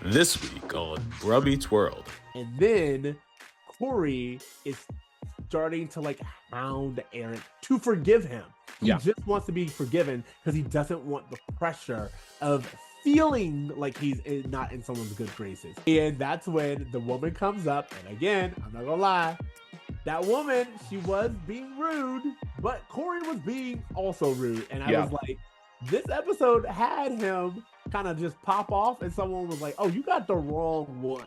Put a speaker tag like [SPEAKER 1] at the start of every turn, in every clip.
[SPEAKER 1] This week on Bruh Meets World.
[SPEAKER 2] And then Cory is starting to like hound Eric to forgive him. He just wants to be forgiven because he doesn't want the pressure of feeling like he's not in someone's good graces. And that's when the woman comes up. And again, I'm not gonna lie, that woman, she was being rude, but Cory was being also rude. And I was like, this episode had him kind of just pop off, and someone was like, oh, you got the wrong one.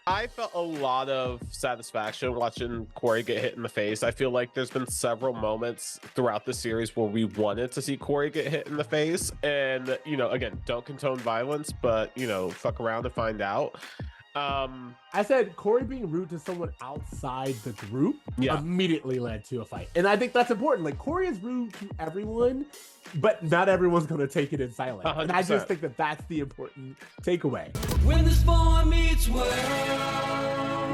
[SPEAKER 3] I felt a lot of satisfaction watching Cory get hit in the face. I feel like there's been several moments throughout the series where we wanted to see Cory get hit in the face. And, you know, again, don't condone violence, but, you know, fuck around and find out.
[SPEAKER 2] I said Cory being rude to someone outside the group immediately led to a fight. And I think that's important. Like, Cory is rude to everyone, but not everyone's going to take it in silence. 100%. And I just think that that's the important takeaway. When this boy meets world.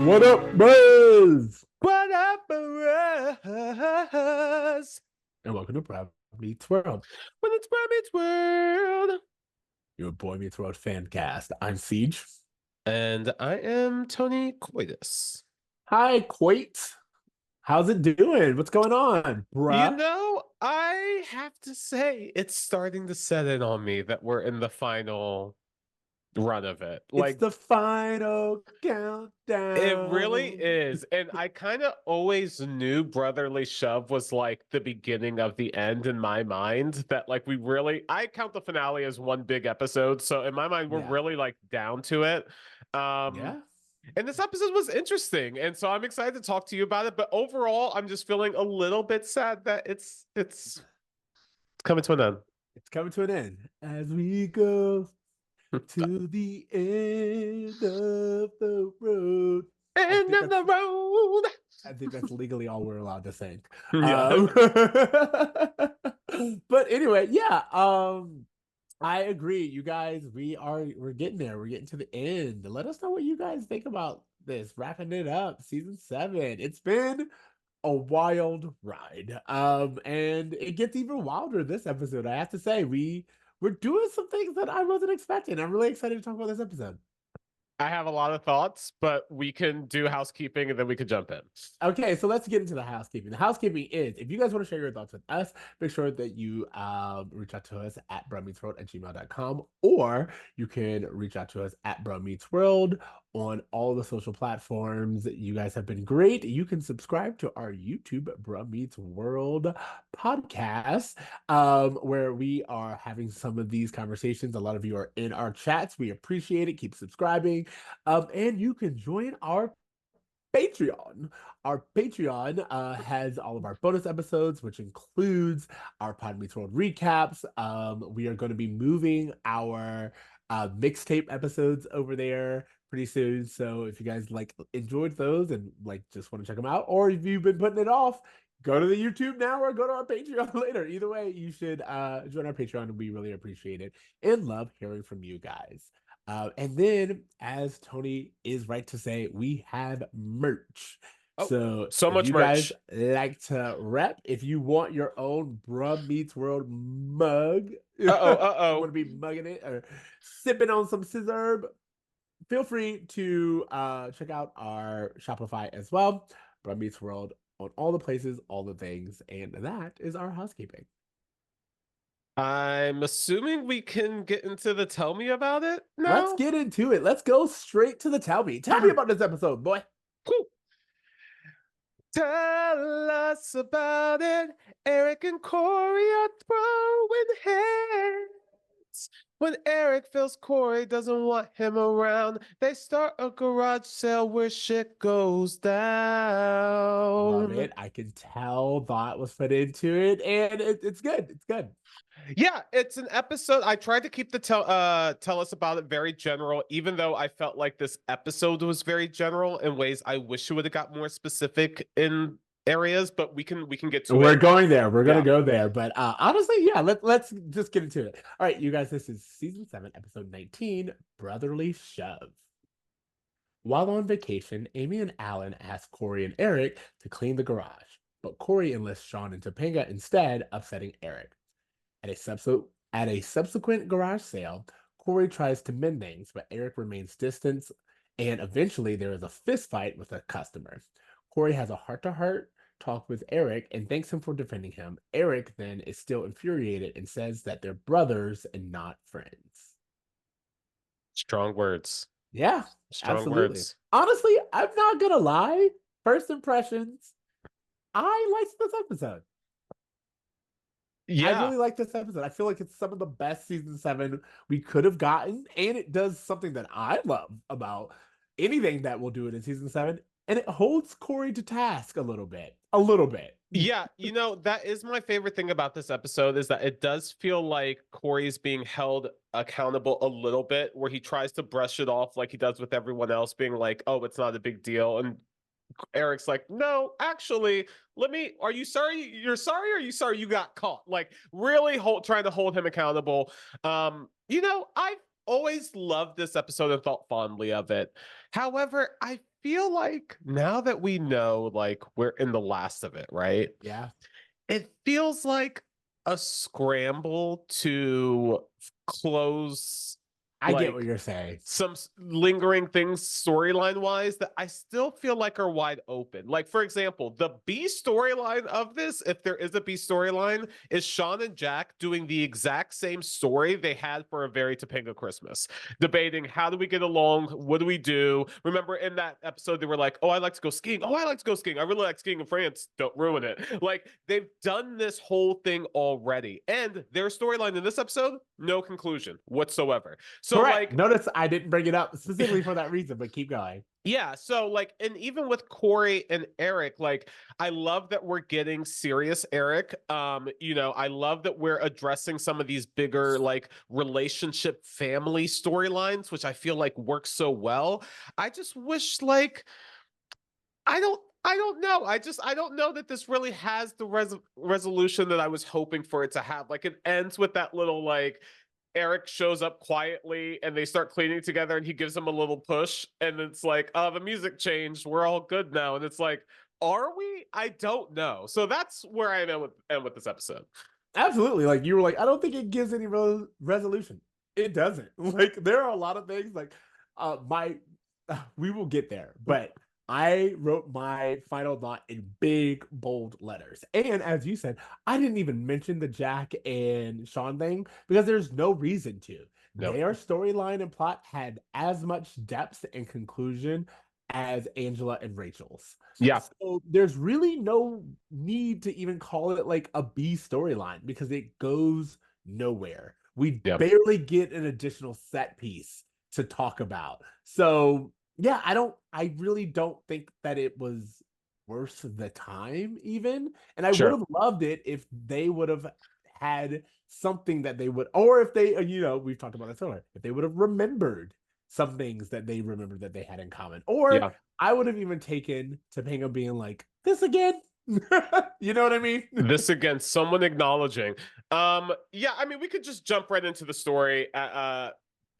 [SPEAKER 2] What up, bros?
[SPEAKER 3] What up, bros?
[SPEAKER 2] And welcome to Bruh Meets World.
[SPEAKER 3] When it's Bruh Meets World.
[SPEAKER 2] Your Boy Meets World fan cast. I'm Ceej.
[SPEAKER 3] And I am Tony Coitus.
[SPEAKER 2] Hi, Coit. How's it doing? What's going on, bruh?
[SPEAKER 3] You know, I have to say, it's starting to set in on me that we're in the final run of it.
[SPEAKER 2] Like, it's the final countdown.
[SPEAKER 3] It really is. And I kind of always knew Brotherly Shove was like the beginning of the end in my mind. That like I count the finale as one big episode. So in my mind, we're really like down to it. And this episode was interesting. And so I'm excited to talk to you about it. But overall, I'm just feeling a little bit sad that it's coming to an end.
[SPEAKER 2] It's coming to an end as we go to the end of the road.
[SPEAKER 3] End of the road.
[SPEAKER 2] I think that's legally all we're allowed to sing.
[SPEAKER 3] Yeah.
[SPEAKER 2] But anyway, I agree. You guys, we're getting there. We're getting to the end. Let us know what you guys think about this. Wrapping it up, season 7. It's been a wild ride. And it gets even wilder this episode. I have to say, we're doing some things that I wasn't expecting. I'm really excited to talk about this episode.
[SPEAKER 3] I have a lot of thoughts, but we can do housekeeping and then we can jump in.
[SPEAKER 2] Okay, so let's get into the housekeeping. The housekeeping is, if you guys want to share your thoughts with us, make sure that you reach out to us at bruhmeetsworld@gmail.com, or you can reach out to us at bruhmeetsworld on all the social platforms. You guys have been great. You can subscribe to our YouTube Bruh Meets World podcast, where we are having some of these conversations. A lot of you are in our chats. We appreciate it. Keep subscribing. And you can join our Patreon. Our Patreon has all of our bonus episodes, which includes our Pod Meets World recaps. We are going to be moving our mixtape episodes over there pretty soon. So if you guys like enjoyed those and like just want to check them out, or if you've been putting it off, go to the YouTube now or go to our Patreon later. Either way, you should join our Patreon. We really appreciate it and love hearing from you guys. And then, as Tony is right to say, we have merch. So much merch. Guys like to rep. If you want your own Bruh Meets World mug, want to be mugging it or sipping on some scissor, feel free to check out our Shopify as well. Bruh Meets World on all the places, all the things, and that is our housekeeping.
[SPEAKER 3] I'm assuming we can get into the tell me about it now?
[SPEAKER 2] Let's get into it. Let's go straight to the tell me. Tell me about this episode, boy.
[SPEAKER 3] Cool. Tell us about it. Eric and Cory are throwing heads. When Eric feels Cory doesn't want him around, they start a garage sale where shit goes down.
[SPEAKER 2] Love it. I can tell thought was put into it, and it's good. It's good.
[SPEAKER 3] Yeah, it's an episode. I tried to keep the tell us about it very general, even though I felt like this episode was very general in ways I wish it would have got more specific in areas, but we can get to it.
[SPEAKER 2] We're going there. We're gonna go there. But honestly, yeah, let's just get into it. All right, you guys, this is season 7, episode 19, Brotherly Shove. While on vacation, Amy and Alan ask Cory and Eric to clean the garage, but Cory enlists Shawn and Topanga instead, upsetting Eric. At a subsequent garage sale, Cory tries to mend things, but Eric remains distant, and eventually there is a fist fight with a customer. Cory has a heart-to-heart talk with Eric and thanks him for defending him. Eric then is still infuriated and says that they're brothers and not friends.
[SPEAKER 3] Strong words.
[SPEAKER 2] Yeah,
[SPEAKER 3] Strong
[SPEAKER 2] absolutely.
[SPEAKER 3] words.
[SPEAKER 2] Honestly, I'm not gonna lie. First impressions, I liked this episode.
[SPEAKER 3] Yeah.
[SPEAKER 2] I really like this episode. I feel like it's some of the best season 7 we could have gotten, and it does something that I love about anything that we'll do it in season 7, and it holds Cory to task a little bit. A little bit.
[SPEAKER 3] Yeah, you know, that is my favorite thing about this episode is that it does feel like Cory's being held accountable a little bit, where he tries to brush it off like he does with everyone else, being like, oh, it's not a big deal. And Eric's like, no, actually, are you sorry? You're sorry, or are you sorry you got caught? Like, really trying to hold him accountable. You know, I've always loved this episode and thought fondly of it. However, I feel like now that we know, like, we're in the last of it, right?
[SPEAKER 2] Yeah.
[SPEAKER 3] It feels like a scramble to close,
[SPEAKER 2] I get what you're saying.
[SPEAKER 3] some lingering things storyline wise that I still feel like are wide open. Like, for example, the B storyline of this, if there is a B storyline, is Shawn and Jack doing the exact same story they had for A Very Topanga Christmas, debating how do we get along, what do we do. Remember in that episode they were like, oh, I like to go skiing, oh, I like to go skiing, I really like skiing in France, don't ruin it. Like, they've done this whole thing already, and their storyline in this episode, no conclusion whatsoever. So
[SPEAKER 2] Correct.
[SPEAKER 3] like,
[SPEAKER 2] notice I didn't bring it up specifically for that reason, but keep going.
[SPEAKER 3] yeah, so like, and even with Cory and Eric, like, I love that we're getting serious Eric. You know, I love that we're addressing some of these bigger like relationship family storylines, which I feel like work so well. I just wish like I don't know. I don't know that this really has the resolution that I was hoping for it to have. Like, it ends with that little like Eric shows up quietly and they start cleaning together and he gives him a little push and it's like, oh, the music changed, we're all good now. And it's like, are we? I don't know. So that's where I am with this episode.
[SPEAKER 2] Absolutely. Like you were like, I don't think it gives any resolution. It doesn't. Like there are a lot of things like we will get there, but I wrote my final thought in big, bold letters. And as you said, I didn't even mention the Jack and Shawn thing because there's no reason to.
[SPEAKER 3] Nope.
[SPEAKER 2] Their storyline and plot had as much depth and conclusion as Angela and Rachel's.
[SPEAKER 3] Yeah.
[SPEAKER 2] So there's really no need to even call it like a B storyline because it goes nowhere. We barely get an additional set piece to talk about. So yeah, I really don't think that it was worth the time even. And I would have loved it if they would have had something that they would, or if they, you know, we've talked about it earlier, if they would have remembered some things that they remembered that they had in common. Or I would have even taken Topanga being like, this again? You know what I mean?
[SPEAKER 3] This again, someone acknowledging. Yeah, I mean, we could just jump right into the story.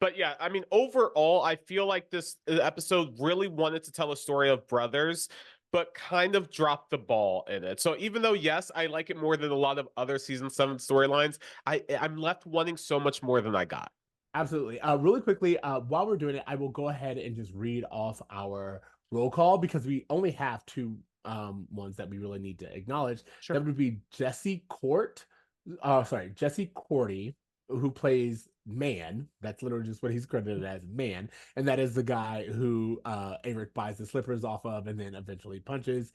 [SPEAKER 3] But yeah, I mean, overall, I feel like this episode really wanted to tell a story of brothers, but kind of dropped the ball in it. So even though, yes, I like it more than a lot of other season 7 storylines, I'm left wanting so much more than I got.
[SPEAKER 2] Absolutely. Really quickly, while we're doing it, I will go ahead and just read off our roll call because we only have two ones that we really need to acknowledge. That would be Jesse Courtney, who plays Man. That's literally just what he's credited as, Man. And that is the guy who Eric buys the slippers off of and then eventually punches.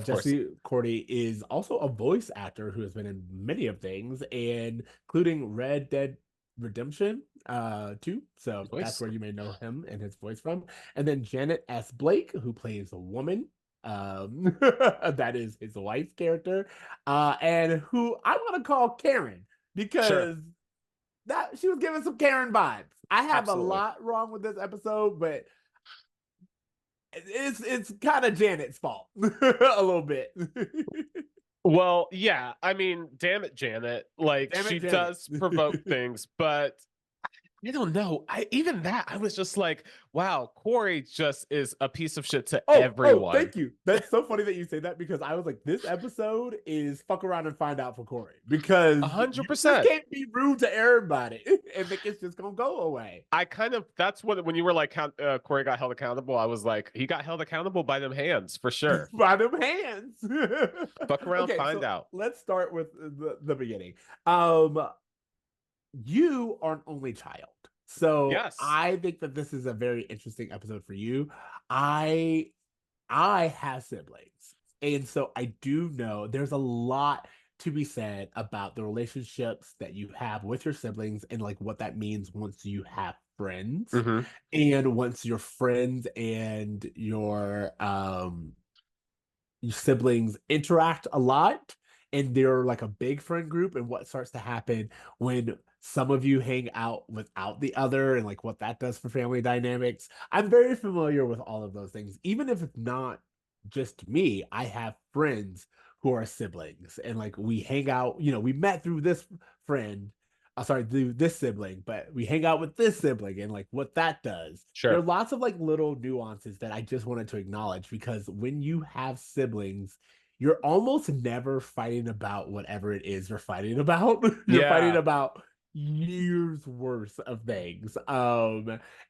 [SPEAKER 2] Jesse Courtney is also a voice actor who has been in many of things, including Red Dead Redemption 2. So that's where you may know him and his voice from. And then Janet S. Blake, who plays a woman. That is his wife's character. And who I want to call Karen because that she was giving some Karen vibes. I have a lot wrong with this episode, but it's kind of Janet's fault a little bit.
[SPEAKER 3] Well, yeah, I mean, damn it, Janet. Like, she does provoke things, but I don't know. I was just like, wow, Cory just is a piece of shit to
[SPEAKER 2] Oh,
[SPEAKER 3] everyone.
[SPEAKER 2] thank you. That's so funny that you say that because I was like, this episode is fuck around and find out for Cory because you just
[SPEAKER 3] 100%.
[SPEAKER 2] can't be rude to everybody and think it's just gonna go away.
[SPEAKER 3] That's what, when you were like, Cory got held accountable, I was like, he got held accountable by them hands for sure.
[SPEAKER 2] By them hands.
[SPEAKER 3] Fuck around,
[SPEAKER 2] Okay,
[SPEAKER 3] find
[SPEAKER 2] so
[SPEAKER 3] out.
[SPEAKER 2] let's start with the beginning. You are an only child. So
[SPEAKER 3] Yes.
[SPEAKER 2] I think that this is a very interesting episode for you. I have siblings. And so I do know there's a lot to be said about the relationships that you have with your siblings and like what that means once you have friends.
[SPEAKER 3] Mhm.
[SPEAKER 2] And once your friends and your siblings interact a lot and they're like a big friend group, and what starts to happen when some of you hang out without the other and like what that does for family dynamics. I'm very familiar with all of those things. Even if it's not just me, I have friends who are siblings and like we hang out, we met through this friend, sorry, through this sibling, but we hang out with this sibling and like what that does. There
[SPEAKER 3] Sure.
[SPEAKER 2] are lots of like little nuances that I just wanted to acknowledge because when you have siblings, you're almost never fighting about whatever it is you're fighting about. You're fighting
[SPEAKER 3] Yeah.
[SPEAKER 2] about years worth of things.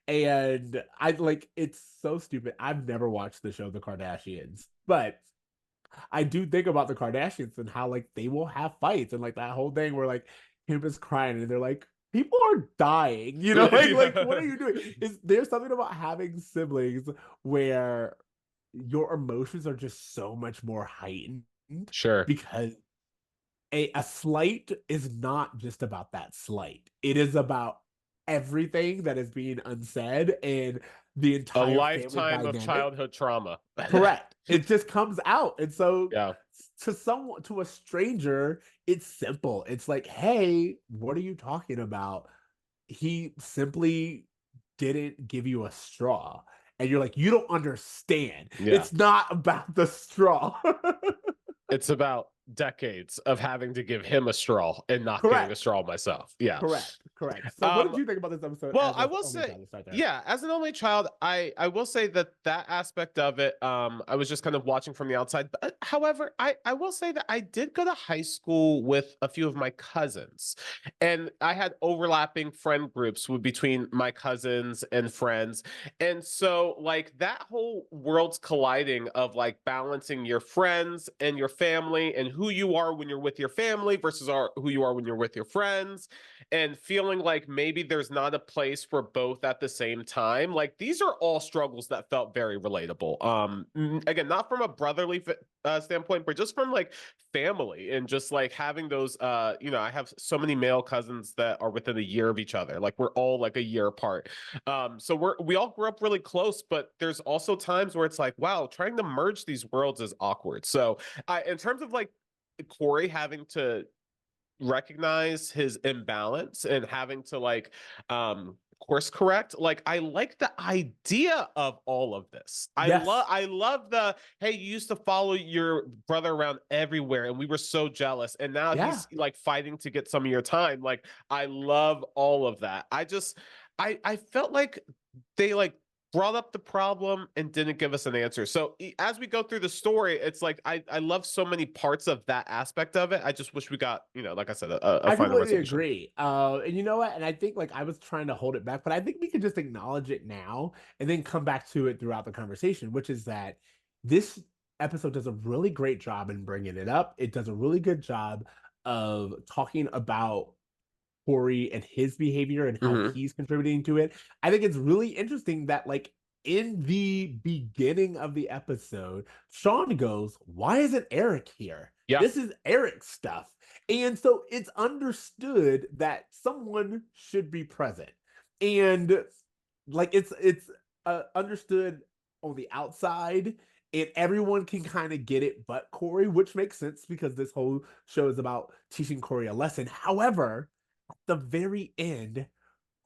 [SPEAKER 2] And I like it's so stupid. I've never watched the show The Kardashians, but I do think about the Kardashians and how like they will have fights and like that whole thing where like him is crying and they're like, people are dying, like what are you doing? Is there something about having siblings where your emotions are just so much more heightened
[SPEAKER 3] Sure.
[SPEAKER 2] because a slight is not just about that slight. It is about everything that is being unsaid and the
[SPEAKER 3] A
[SPEAKER 2] entire family
[SPEAKER 3] lifetime of
[SPEAKER 2] dynamic.
[SPEAKER 3] childhood trauma.
[SPEAKER 2] Correct. It just comes out. And so
[SPEAKER 3] Yeah.
[SPEAKER 2] to a stranger, it's simple. It's like, hey, what are you talking about? He simply didn't give you a straw. And you're like, you don't understand.
[SPEAKER 3] Yeah.
[SPEAKER 2] It's not about the straw.
[SPEAKER 3] It's about decades of having to give him a straw and not getting a
[SPEAKER 2] Correct.
[SPEAKER 3] straw myself. Yeah.
[SPEAKER 2] Correct. So what did you think about this episode
[SPEAKER 3] Well,
[SPEAKER 2] as
[SPEAKER 3] I
[SPEAKER 2] an
[SPEAKER 3] will
[SPEAKER 2] only
[SPEAKER 3] say,
[SPEAKER 2] child to start there?
[SPEAKER 3] yeah, as an only child, I will say that aspect of it, I was just kind of watching from the outside. But however, I will say that I did go to high school with a few of my cousins, and I had overlapping friend groups between my cousins and friends, and so like that whole worlds colliding of like balancing your friends and your family and who you are when you're with your family versus who you are when you're with your friends, and feeling like maybe there's not a place for both at the same time. Like these are all struggles that felt very relatable. Again, not from a brotherly standpoint, but just from like family and just like having those. I have so many male cousins that are within a year of each other. Like we're all like a year apart. So we all grew up really close, but there's also times where it's like, wow, trying to merge these worlds is awkward. So in terms of like Cory having to recognize his imbalance and having to like course correct, like I like the idea of all of this.
[SPEAKER 2] Yes.
[SPEAKER 3] I love the, hey, you used to follow your brother around everywhere and we were so jealous, and now he's like fighting to get some of your time. Like I love all of that. I felt like they like brought up the problem and didn't give us an answer. So as we go through the story, it's like I love so many parts of that aspect of it. I just wish we got, like I said, a
[SPEAKER 2] I
[SPEAKER 3] final
[SPEAKER 2] completely
[SPEAKER 3] resolution.
[SPEAKER 2] agree. And you know what? And I think like I was trying to hold it back, but I think we can just acknowledge it now and then come back to it throughout the conversation, which is that this episode does a really great job in bringing it up. It does a really good job of talking about Cory and his behavior and how he's contributing to it. I think it's really interesting that like in the beginning of the episode, Shawn goes, "Why isn't Eric here?
[SPEAKER 3] Yeah.
[SPEAKER 2] This is Eric's stuff." And so it's understood that someone should be present. And like it's understood on the outside and everyone can kind of get it but Cory, which makes sense because this whole show is about teaching Cory a lesson. However, the very end,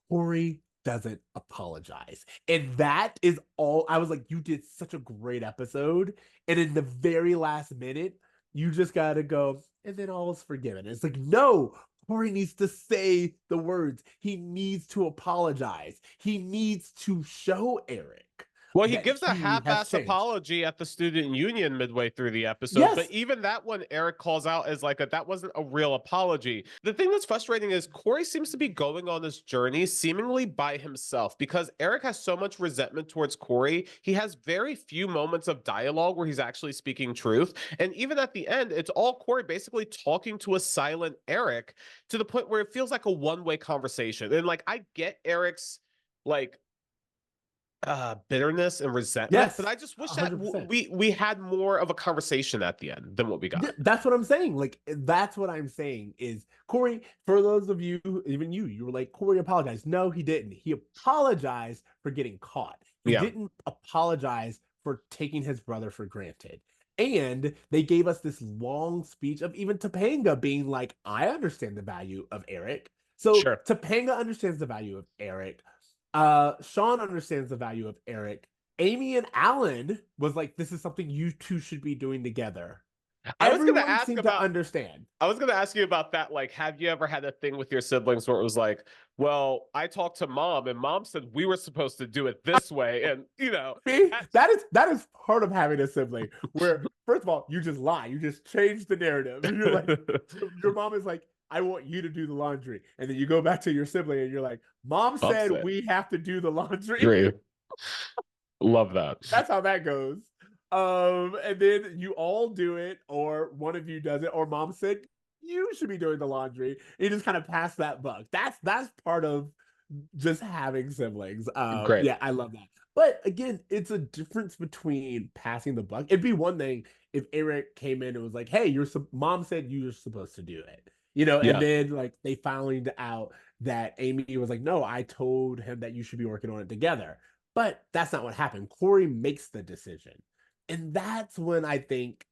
[SPEAKER 2] Cory doesn't apologize. And that is all. I was like, you did such a great episode. And in the very last minute, you just got to go, and then all is forgiven. It's like, no, Cory needs to say the words. He needs to apologize. He needs to show Eric
[SPEAKER 3] Well, he
[SPEAKER 2] that
[SPEAKER 3] gives a
[SPEAKER 2] he has
[SPEAKER 3] half-ass
[SPEAKER 2] changed.
[SPEAKER 3] apology at the student union midway through the episode,
[SPEAKER 2] Yes.
[SPEAKER 3] but even that one, Eric calls out as like that wasn't a real apology. The thing that's frustrating is Cory seems to be going on this journey seemingly by himself because Eric has so much resentment towards Cory. He has very few moments of dialogue where he's actually speaking truth. And even at the end, it's all Cory basically talking to a silent Eric to the point where it feels like a one-way conversation. And like, I get Eric's like bitterness and resentment,
[SPEAKER 2] Yes,
[SPEAKER 3] but I just wish that
[SPEAKER 2] 100%.
[SPEAKER 3] we had more of a conversation at the end than what we got.
[SPEAKER 2] That's what I'm saying. Like, that's what I'm saying is Cory, for those of you, even you were like, Cory apologized. No, he didn't. He apologized for getting caught. He didn't apologize for taking his brother for granted. And they gave us this long speech of even Topanga being like, I understand the value of Eric. So
[SPEAKER 3] Sure.
[SPEAKER 2] Topanga understands the value of Eric. Shawn understands the value of Eric. Amy and Alan was like, this is something you two should be doing together. Everyone seemed to understand.
[SPEAKER 3] I was going to ask you about that. Like, have you ever had a thing with your siblings where it was like, well, I talked to mom and mom said we were supposed to do it this way. And, you know,
[SPEAKER 2] that is part of having a sibling where, first of all, you just lie. You just change the narrative. You're like, your mom is like, I want you to do the laundry. And then you go back to your sibling and you're like, mom said we have to do the laundry.
[SPEAKER 3] Great. Love that.
[SPEAKER 2] That's how that goes. And then you all do it, or one of you does it, or mom said you should be doing the laundry. And you just kind of pass that buck. That's part of just having siblings.
[SPEAKER 3] Great.
[SPEAKER 2] Yeah, I love that. But again, it's a difference between passing the buck. It'd be one thing if Eric came in and was like, "Hey, mom said you're supposed to do it," you know, and then like they found out that Amy was like, "No, I told him that you should be working on it together." But that's not what happened. Cory makes the decision. And that's what I think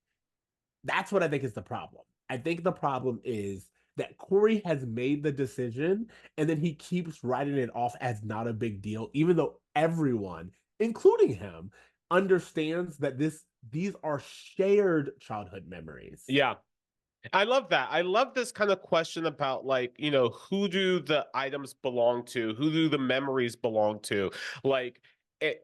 [SPEAKER 2] is the problem. I think the problem is that Cory has made the decision and then he keeps writing it off as not a big deal, even though everyone, including him, understands that these are shared childhood memories.
[SPEAKER 3] Yeah. I love that. I love this kind of question about like, you know, who do the items belong to? Who do the memories belong to? Like,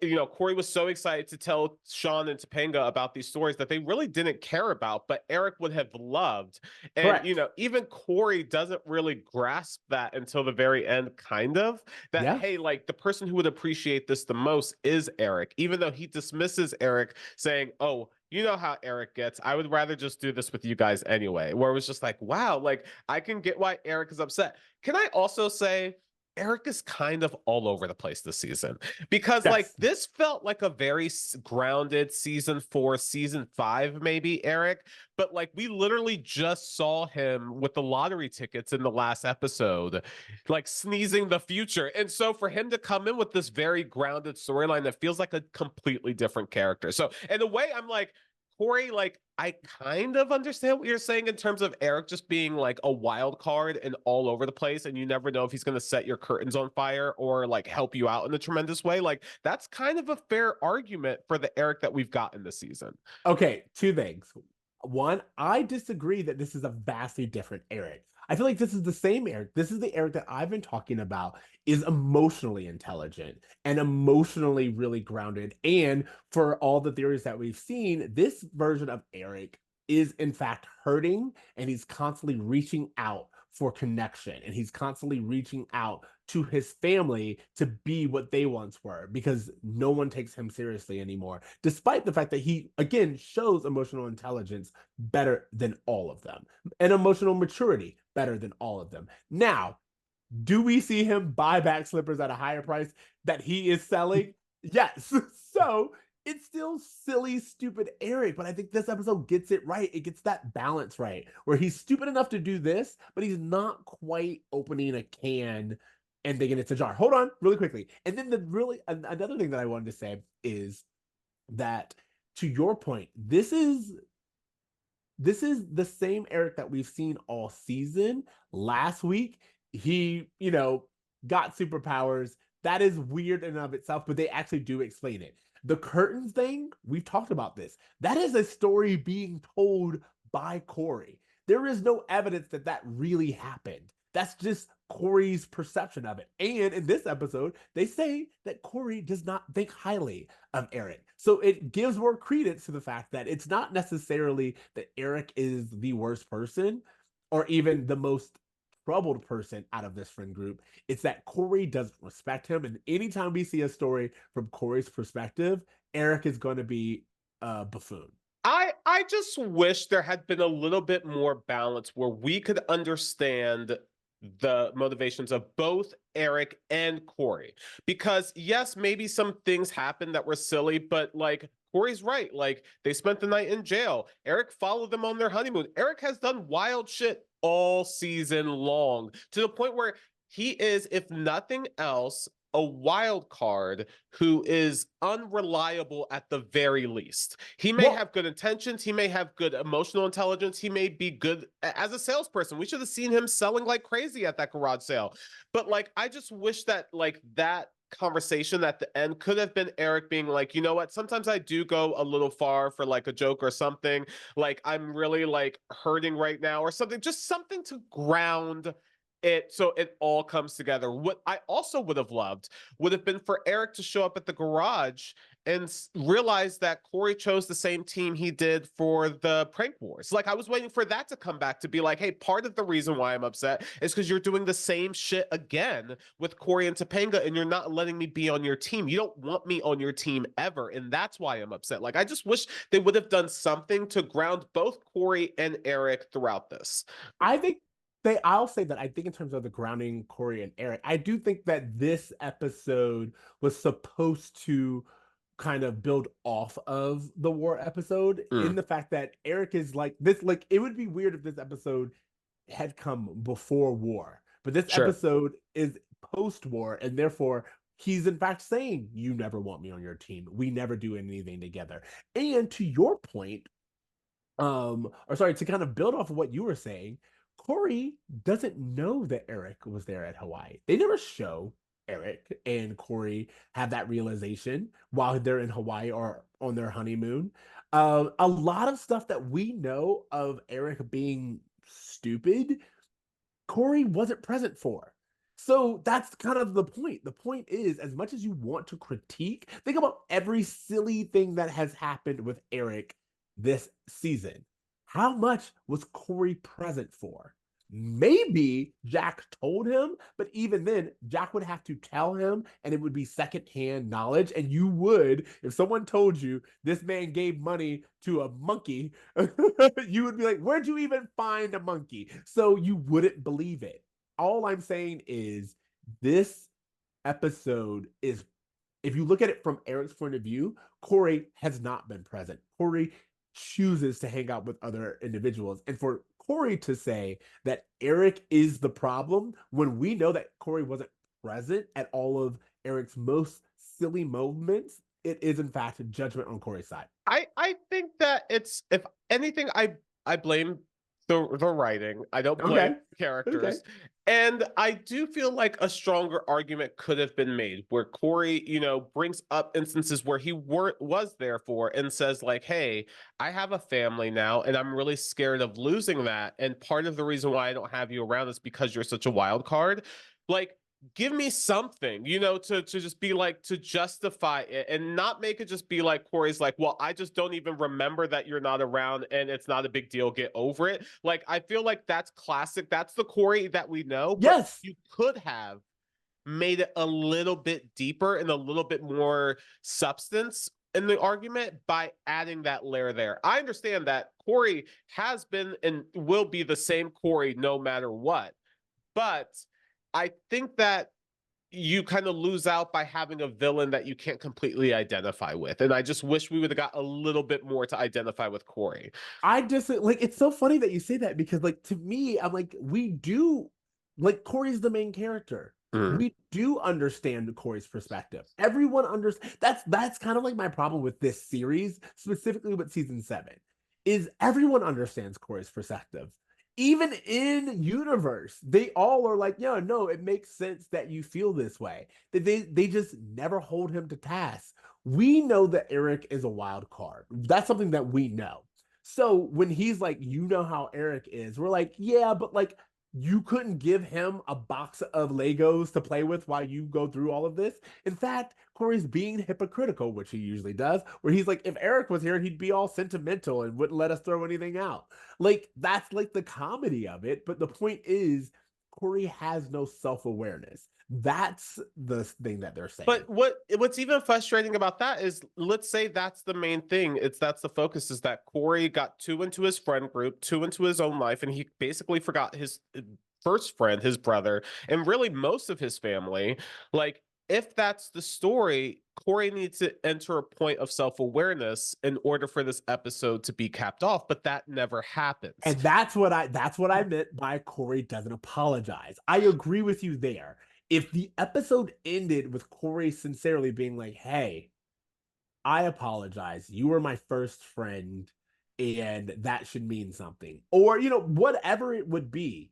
[SPEAKER 3] you know, Cory was so excited to tell Shawn and Topanga about these stories that they really didn't care about, but Eric would have loved. And,
[SPEAKER 2] Correct.
[SPEAKER 3] you know, even Cory doesn't really grasp that until the very end, kind of, that, hey, like the person who would appreciate this the most is Eric, even though he dismisses Eric saying, oh, you know how Eric gets. I would rather just do this with you guys anyway. Where it was just like, wow, like I can get why Eric is upset. Can I also say Eric is kind of all over the place this season because like this felt like a very grounded season 4, season 5, maybe Eric, but like we literally just saw him with the lottery tickets in the last episode, like sneezing the future. And so for him to come in with this very grounded storyline that feels like a completely different character. So in a way, I'm like, Cory, like, I kind of understand what you're saying in terms of Eric just being like a wild card and all over the place, and you never know if he's going to set your curtains on fire or like help you out in a tremendous way. Like, that's kind of a fair argument for the Eric that we've gotten this season.
[SPEAKER 2] Okay, two things. One, I disagree that this is a vastly different Eric. I feel like this is the same Eric. This is the Eric that I've been talking about is emotionally intelligent and emotionally really grounded. And for all the theories that we've seen, this version of Eric is in fact hurting and he's constantly reaching out for connection and he's constantly reaching out to his family to be what they once were because no one takes him seriously anymore, despite the fact that he, again, shows emotional intelligence better than all of them and emotional maturity better than all of them. Now, do we see him buy back slippers at a higher price that he is selling? Yes. So it's still silly, stupid Eric, but I think this episode gets it right. It gets that balance right, where he's stupid enough to do this, but he's not quite opening a can and thinking it's a jar. Hold on, really quickly. And then another thing that I wanted to say is that, to your point, this is the same Eric that we've seen all season. Last week, he, got superpowers. That is weird in and of itself, but they actually do explain it. The curtains thing, we've talked about this. That is a story being told by Cory. There is no evidence that really happened. That's just Cory's perception of it. And in this episode, they say that Cory does not think highly of Eric. So it gives more credence to the fact that it's not necessarily that Eric is the worst person or even the most troubled person out of this friend group. It's that Cory doesn't respect him. And anytime we see a story from Cory's perspective, Eric is going to be a buffoon.
[SPEAKER 3] I just wish there had been a little bit more balance where we could understand the motivations of both Eric and Cory. Because yes, maybe some things happened that were silly, but like Cory's right. Like they spent the night in jail. Eric followed them on their honeymoon. Eric has done wild shit all season long to the point where he is, if nothing else, a wild card who is unreliable at the very least. He may have good intentions. He may have good emotional intelligence. He may be good as a salesperson. We should have seen him selling like crazy at that garage sale. But like, I just wish that like that conversation at the end could have been Eric being like, you know what, sometimes I do go a little far for like a joke or something. Like I'm really like hurting right now or something, just something to ground it so it all comes together. What I also would have loved would have been for Eric to show up at the garage and realize that Cory chose the same team he did for the prank wars. Like I was waiting for that to come back to be like, hey, part of the reason why I'm upset is because you're doing the same shit again with Cory and Topanga and you're not letting me be on your team. You don't want me on your team ever. And that's why I'm upset. Like I just wish they would have done something to ground both Cory and Eric throughout this.
[SPEAKER 2] I think I'll say that I think in terms of the grounding Cory and Eric, I do think that this episode was supposed to kind of build off of the war episode in the fact that Eric is like this. Like it would be weird if this episode had come before war, but this episode is post-war, and therefore he's in fact saying, "You never want me on your team. We never do anything together." And to your point, or sorry, to kind of build off of what you were saying, Cory doesn't know that Eric was there at Hawaii. They never show Eric and Cory have that realization while they're in Hawaii or on their honeymoon. A lot of stuff that we know of Eric being stupid, Cory wasn't present for. So that's kind of the point. The point is, as much as you want to critique, think about every silly thing that has happened with Eric this season. How much was Cory present for? Maybe Jack told him, but even then, Jack would have to tell him, and it would be secondhand knowledge. And you would, if someone told you this man gave money to a monkey, you would be like, where'd you even find a monkey? So you wouldn't believe it. All I'm saying is this episode is, if you look at it from Eric's point of view, Cory has not been present. Cory chooses to hang out with other individuals. And for Cory to say that Eric is the problem when we know that Cory wasn't present at all of Eric's most silly moments, it is in fact a judgment on Cory's side.
[SPEAKER 3] I think that it's, if anything, I blame the writing. I don't blame characters. And I do feel like a stronger argument could have been made where Cory, you know, brings up instances where he was there for and says like, hey, I have a family now and I'm really scared of losing that. And part of the reason why I don't have you around is because you're such a wild card. Like, give me something, you know, to just be like, to justify it and not make it just be like Cory's like, well, I just don't even remember that you're not around and it's not a big deal. Get over it. Like, I feel like that's classic. That's the Cory that we know.
[SPEAKER 2] Yes.
[SPEAKER 3] But you could have made it a little bit deeper and a little bit more substance in the argument by adding that layer there. I understand that Cory has been and will be the same Cory no matter what. But I think that you kind of lose out by having a villain that you can't completely identify with. And I just wish we would have got a little bit more to identify with Cory.
[SPEAKER 2] I just like, it's so funny that you say that because like, to me, I'm like, we do, like, Cory's the main character. We do understand Cory's perspective. Everyone understands. That's kind of like my problem with this series, specifically with season 7, is everyone understands Cory's perspective. Even in universe, they all are like, yeah, no, it makes sense that you feel this way. They just never hold him to task. We know that Eric is a wild card. That's something that we know. So when he's like, you know how Eric is, we're like, yeah, but like, you couldn't give him a box of Legos to play with while you go through all of this. In fact, Cory's being hypocritical, which he usually does, where he's like, if Eric was here, he'd be all sentimental and wouldn't let us throw anything out. Like, that's like the comedy of it. But the point is, Cory has no self-awareness. That's the thing that they're saying.
[SPEAKER 3] But what's even frustrating about that is, let's say that's the main thing. That's the focus, is that Cory got too into his friend group, too into his own life, and he basically forgot his first friend, his brother, and really most of his family. Like, if that's the story, Cory needs to enter a point of self-awareness in order for this episode to be capped off, but that never happens.
[SPEAKER 2] And that's what I meant by Cory doesn't apologize. I agree with you there. If the episode ended with Cory sincerely being like, hey, I apologize. You were my first friend, and that should mean something. Or, whatever it would be,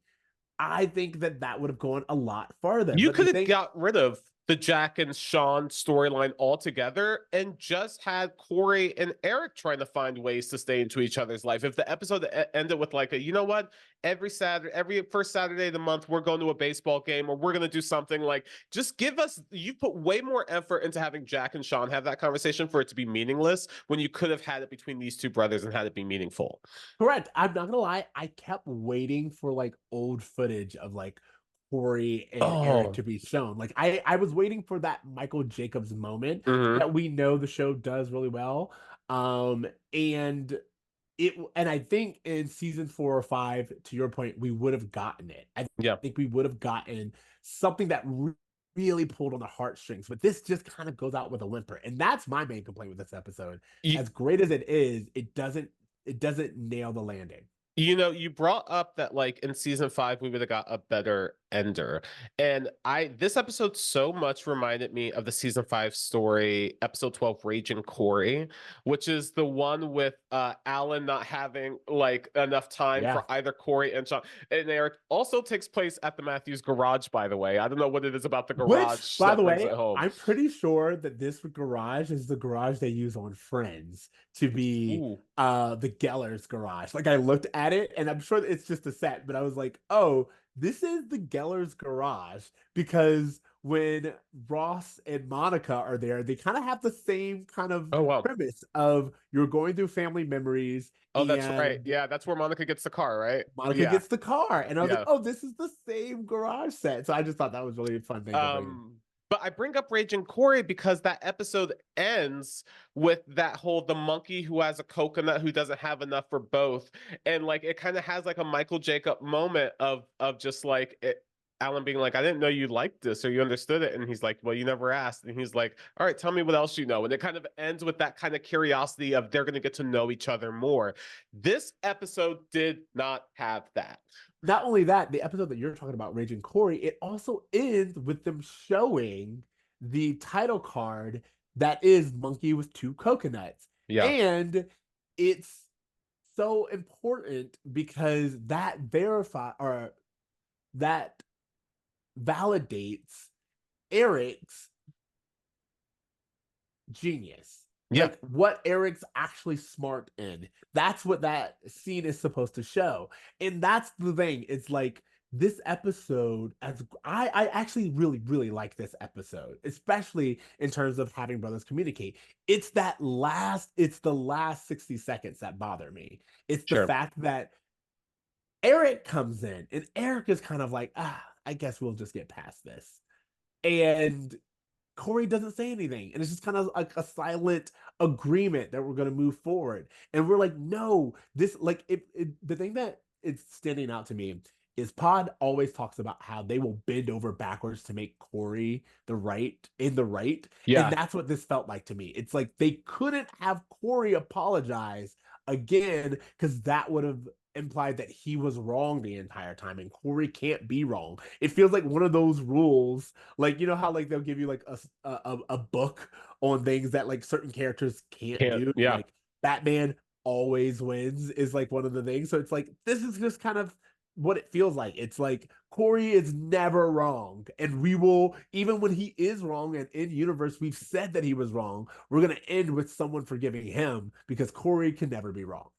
[SPEAKER 2] I think that would have gone a lot farther.
[SPEAKER 3] You could have got rid of the Jack and Shawn storyline altogether and just had Cory and Eric trying to find ways to stay into each other's life. If the episode ended with like you know what, every first Saturday of the month, we're going to a baseball game, or we're going to do something, like, just give us, you put way more effort into having Jack and Shawn have that conversation for it to be meaningless, when you could have had it between these two brothers and had it be meaningful.
[SPEAKER 2] Correct. I'm not gonna lie, I kept waiting for like old footage of like Cory and Eric to be shown. Like I was waiting for that Michael Jacobs moment that we know the show does really well. And I think in season 4 or 5, to your point, we would have gotten it. I think we would have gotten something that really pulled on the heartstrings, but this just kind of goes out with a whimper. And that's my main complaint with this episode. As great as it is, it doesn't nail the landing.
[SPEAKER 3] You brought up that, like, in season 5 we would have got a better ender, and this episode so much reminded me of the season 5 story, episode 12, Raging Cory, which is the one with Alan not having like enough time for either Cory and Shawn. And Eric also takes place at the Matthews garage, by the way. I don't know what it is about the garage,
[SPEAKER 2] which, by the way, I'm pretty sure that this garage is the garage they use on Friends to be the Geller's garage. Like, I looked at it and I'm sure it's just a set, but I was like, oh, this is the Geller's garage, because when Ross and Monica are there, they kind of have the same kind of premise of you're going through family memories.
[SPEAKER 3] Oh, that's right. Yeah, that's where Monica gets the car, right?
[SPEAKER 2] Monica gets the car. And I was like, oh, this is the same garage set. So I just thought that was really a fun thing to bring.
[SPEAKER 3] But I bring up Raging Cory because that episode ends with that whole, the monkey who has a coconut who doesn't have enough for both. And like, it kind of has like a Michael Jacob moment of just like Alan being like, I didn't know you liked this or you understood it. And he's like, well, you never asked. And he's like, all right, tell me what else you know. And it kind of ends with that kind of curiosity of they're going to get to know each other more. This episode did not have that.
[SPEAKER 2] Not only that, the episode that you're talking about, Raging Cory, it also ends with them showing the title card that is Monkey with 2 coconuts. Yeah. And it's so important because that validates Eric's genius. Like, what Eric's actually smart in. That's what that scene is supposed to show. And that's the thing. It's like, this episode, I actually really, really like this episode, especially in terms of having brothers communicate. It's the last 60 seconds that bother me. It's the fact that Eric comes in and Eric is kind of like, I guess we'll just get past this. And Cory doesn't say anything, and it's just kind of like a silent agreement that we're going to move forward. And we're like, no, this, like, the thing that is standing out to me is Pod always talks about how they will bend over backwards to make Cory the right. Yeah. And that's what this felt like to me. It's like they couldn't have Cory apologize again, because that would have implied that he was wrong the entire time, and Cory can't be wrong. It feels like one of those rules, like, you know how like they'll give you like a book on things that like certain characters can't do.
[SPEAKER 3] Yeah.
[SPEAKER 2] Like Batman always wins is like one of the things. So it's like, this is just kind of what it feels like. It's like Cory is never wrong, and we will, even when he is wrong, and in universe we've said that he was wrong, we're going to end with someone forgiving him, because Cory can never be wrong.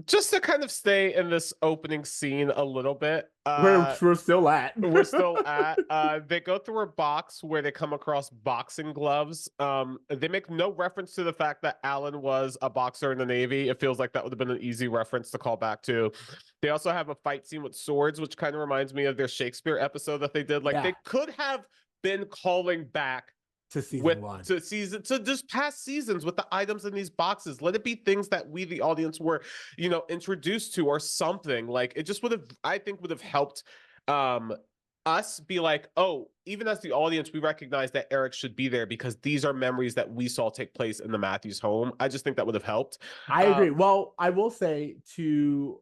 [SPEAKER 3] just to kind of stay in this opening scene a little bit.
[SPEAKER 2] We're still at.
[SPEAKER 3] We're still at. They go through a box where they come across boxing gloves. They make no reference to the fact that Alan was a boxer in the Navy. It feels like that would have been an easy reference to call back to. They also have a fight scene with swords, which kind of reminds me of their Shakespeare episode that they did. Like
[SPEAKER 2] Yeah.
[SPEAKER 3] they could have been calling back
[SPEAKER 2] to season one,
[SPEAKER 3] to just past seasons with the items in these boxes. Let it be things that we, the audience, were, introduced to or something. Like it just would have, I think, would have helped us be like, oh, even as the audience, we recognize that Eric should be there because these are memories that we saw take place in the Matthews home. I just think that would have helped.
[SPEAKER 2] I agree. Well, I will say to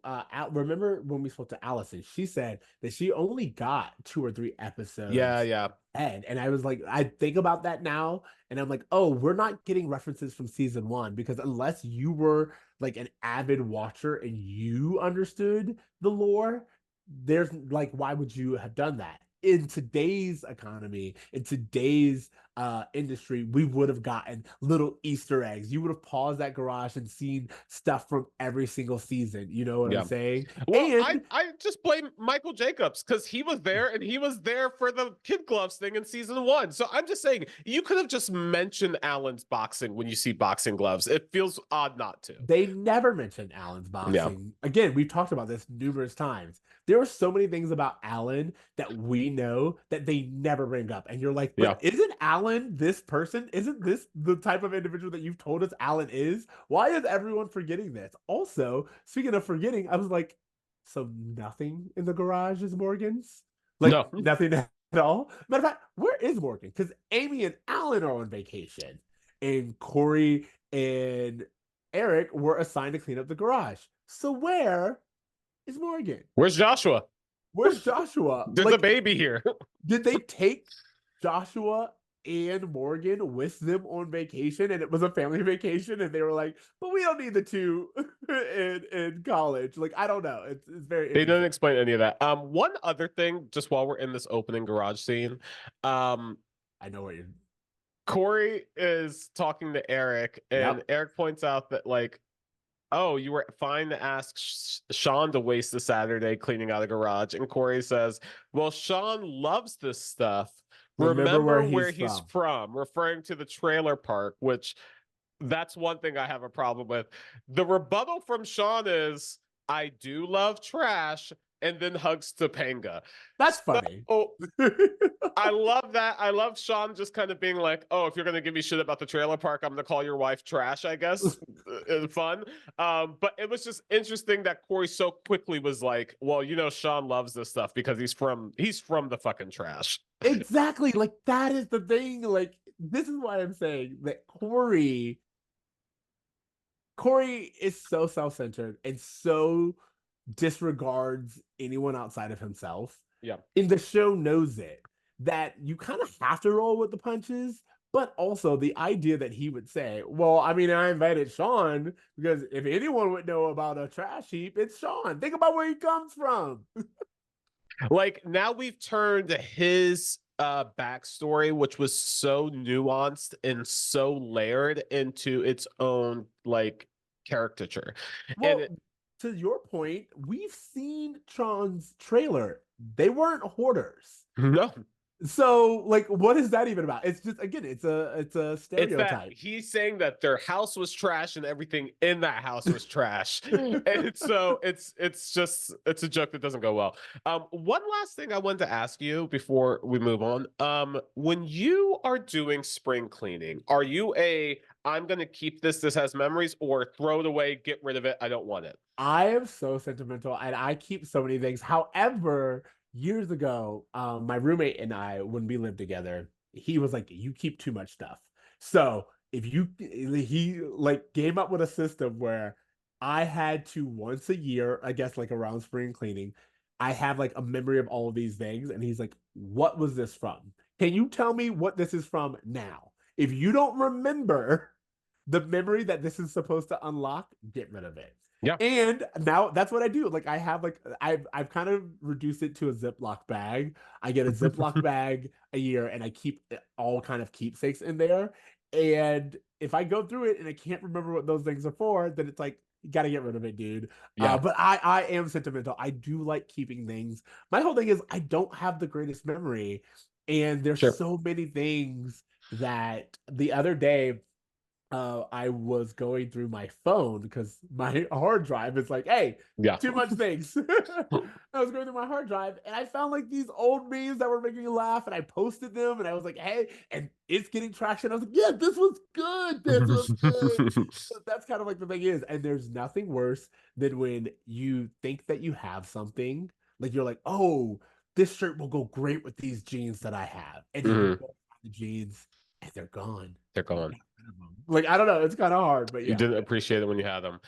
[SPEAKER 2] remember when we spoke to Allison, she said that she only got 2 or 3 episodes.
[SPEAKER 3] Yeah.
[SPEAKER 2] And I was like, I think about that now, and I'm like, oh, we're not getting references from season 1 because unless you were like an avid watcher and you understood the lore, there's like, why would you have done that? In today's economy, in today's industry, we would have gotten little Easter eggs. You would have paused that garage and seen stuff from every single season. You know what I'm saying?
[SPEAKER 3] Well, and I just blame Michael Jacobs because he was there and he was there for the kid gloves thing in season 1. So I'm just saying you could have just mentioned Alan's boxing when you see boxing gloves. It feels odd not to.
[SPEAKER 2] They never mentioned Alan's boxing. Again, we've talked about this numerous times. There are so many things about Alan that we know that they never bring up. And you're like, but isn't Alan this person? Isn't this the type of individual that you've told us Alan is? Why is everyone forgetting this? Also, speaking of forgetting, I was like, so nothing in the garage is Morgan's? Like, no. Nothing at all? Matter of fact, where is Morgan? Because Amy and Alan are on vacation. And Cory and Eric were assigned to clean up the garage. So where is Morgan?
[SPEAKER 3] Where's Joshua?
[SPEAKER 2] Where's Joshua?
[SPEAKER 3] There's a baby here. Did
[SPEAKER 2] they take Joshua and Morgan with them on vacation and it was a family vacation and they were like, but we don't need the two in college? Like, I don't know. It's very
[SPEAKER 3] They didn't explain any of that. One other thing, just while we're in this opening garage scene,
[SPEAKER 2] I know what you're...
[SPEAKER 3] Cory is talking to Eric and Eric points out that like, oh, you were fine to ask Shawn to waste the Saturday cleaning out a garage. And Cory says, well, Shawn loves this stuff. Remember where he's from, referring to the trailer park, which that's one thing I have a problem with. The rebuttal from Shawn is, I do love trash, and then hugs Topanga.
[SPEAKER 2] That's funny.
[SPEAKER 3] Oh, I love that. I love Shawn just kind of being like, oh, if you're going to give me shit about the trailer park, I'm going to call your wife trash, I guess. Fun. But it was just interesting that Cory so quickly was like, well, Shawn loves this stuff because he's from the fucking trash.
[SPEAKER 2] Exactly. Like, that is the thing. Like, this is why I'm saying that Cory is so self-centered and so disregards anyone outside of himself.
[SPEAKER 3] Yeah.
[SPEAKER 2] And the show knows it, that you kind of have to roll with the punches, but also the idea that he would say, well, I mean, I invited Shawn because if anyone would know about a trash heap, it's Shawn. Think about where he comes from.
[SPEAKER 3] Like, now we've turned his backstory, which was so nuanced and so layered, into its own like caricature.
[SPEAKER 2] Well, and to your point, we've seen Shawn's trailer. They weren't hoarders.
[SPEAKER 3] No.
[SPEAKER 2] So, like, what is that even about? It's just, again, it's a stereotype.
[SPEAKER 3] He's saying that their house was trash and everything in that house was trash. And so it's a joke that doesn't go well. One last thing I wanted to ask you before we move on. When you are doing spring cleaning, are you I'm going to keep this has memories, or throw it away, get rid of it, I don't want it?
[SPEAKER 2] I am so sentimental and I keep so many things. However, years ago, my roommate and I, when we lived together, he was like, you keep too much stuff. So he like came up with a system where I had to once a year, I guess like around spring cleaning, I have like a memory of all of these things. And he's like, what was this from? Can you tell me what this is from now? If you don't remember the memory that this is supposed to unlock, get rid of it.
[SPEAKER 3] Yeah.
[SPEAKER 2] And now that's what I do. Like, I have like, I've kind of reduced it to a Ziploc bag. I get a Ziploc bag a year and I keep all kind of keepsakes in there. And if I go through it and I can't remember what those things are for, then it's like, You gotta get rid of it, dude.
[SPEAKER 3] Yeah.
[SPEAKER 2] But I am sentimental. I do like keeping things. My whole thing is I don't have the greatest memory, and there's
[SPEAKER 3] Sure.
[SPEAKER 2] so many things that the other day I was going through my phone because my hard drive is like, hey,
[SPEAKER 3] Yeah.
[SPEAKER 2] too much things. I was going through my hard drive and I found like these old memes that were making me laugh, and I posted them and I was like, hey, and it's getting traction. I was like, yeah, this was good. This was good. So that's kind of like the thing is, and there's nothing worse than when you think that you have something, like you're like, oh, this shirt will go great with these jeans that I have, and then you
[SPEAKER 3] Mhm.
[SPEAKER 2] go find the jeans and they're gone.
[SPEAKER 3] They're gone.
[SPEAKER 2] Like, I don't know, it's kind of hard, but
[SPEAKER 3] You
[SPEAKER 2] yeah.
[SPEAKER 3] didn't appreciate it when you had them.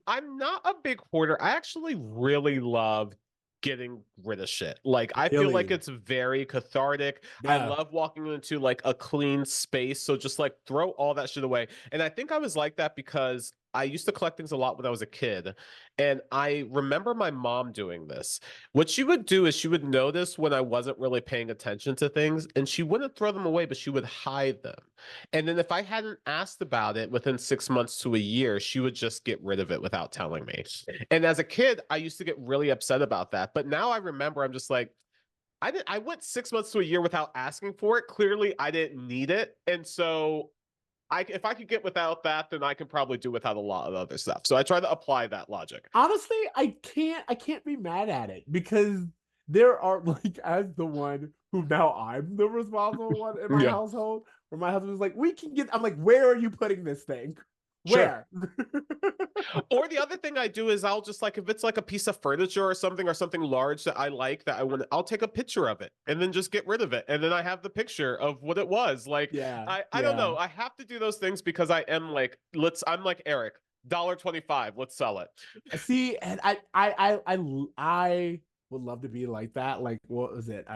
[SPEAKER 3] I'm not a big hoarder. I actually really love getting rid of shit. Like, I feel like
[SPEAKER 2] Really?
[SPEAKER 3] it's very cathartic. I
[SPEAKER 2] Yeah.
[SPEAKER 3] love walking into like a clean space. So just like throw all that shit away. And I think I was like that because I used to collect things a lot when I was a kid. And I remember my mom doing this. What she would do is she would notice when I wasn't really paying attention to things, and she wouldn't throw them away, but she would hide them. And then if I hadn't asked about it within 6 months to a year, she would just get rid of it without telling me. And as a kid, I used to get really upset about that. But now I remember I'm just like, I went 6 months to a year without asking for it. Clearly, I didn't need it. And so if I could get without that, then I can probably do without a lot of other stuff. So I try to apply that logic.
[SPEAKER 2] Honestly, I can't be mad at it because there are like, as the one who now I'm the responsible one in my
[SPEAKER 3] Yeah.
[SPEAKER 2] household, where my husband was like, we can get, I'm like, where are you putting this thing?
[SPEAKER 3] Sure.
[SPEAKER 2] Where?
[SPEAKER 3] Or the other thing I do is I'll just like if it's like a piece of furniture or something large that I like that I want, I'll take a picture of it and then just get rid of it. And then I have the picture of what it was. Like
[SPEAKER 2] Yeah,
[SPEAKER 3] I don't know.
[SPEAKER 2] yeah.
[SPEAKER 3] I have to do those things because I am like, I'm like Eric, $1.25, let's sell it.
[SPEAKER 2] See, and I would love to be like that. Like, what was it?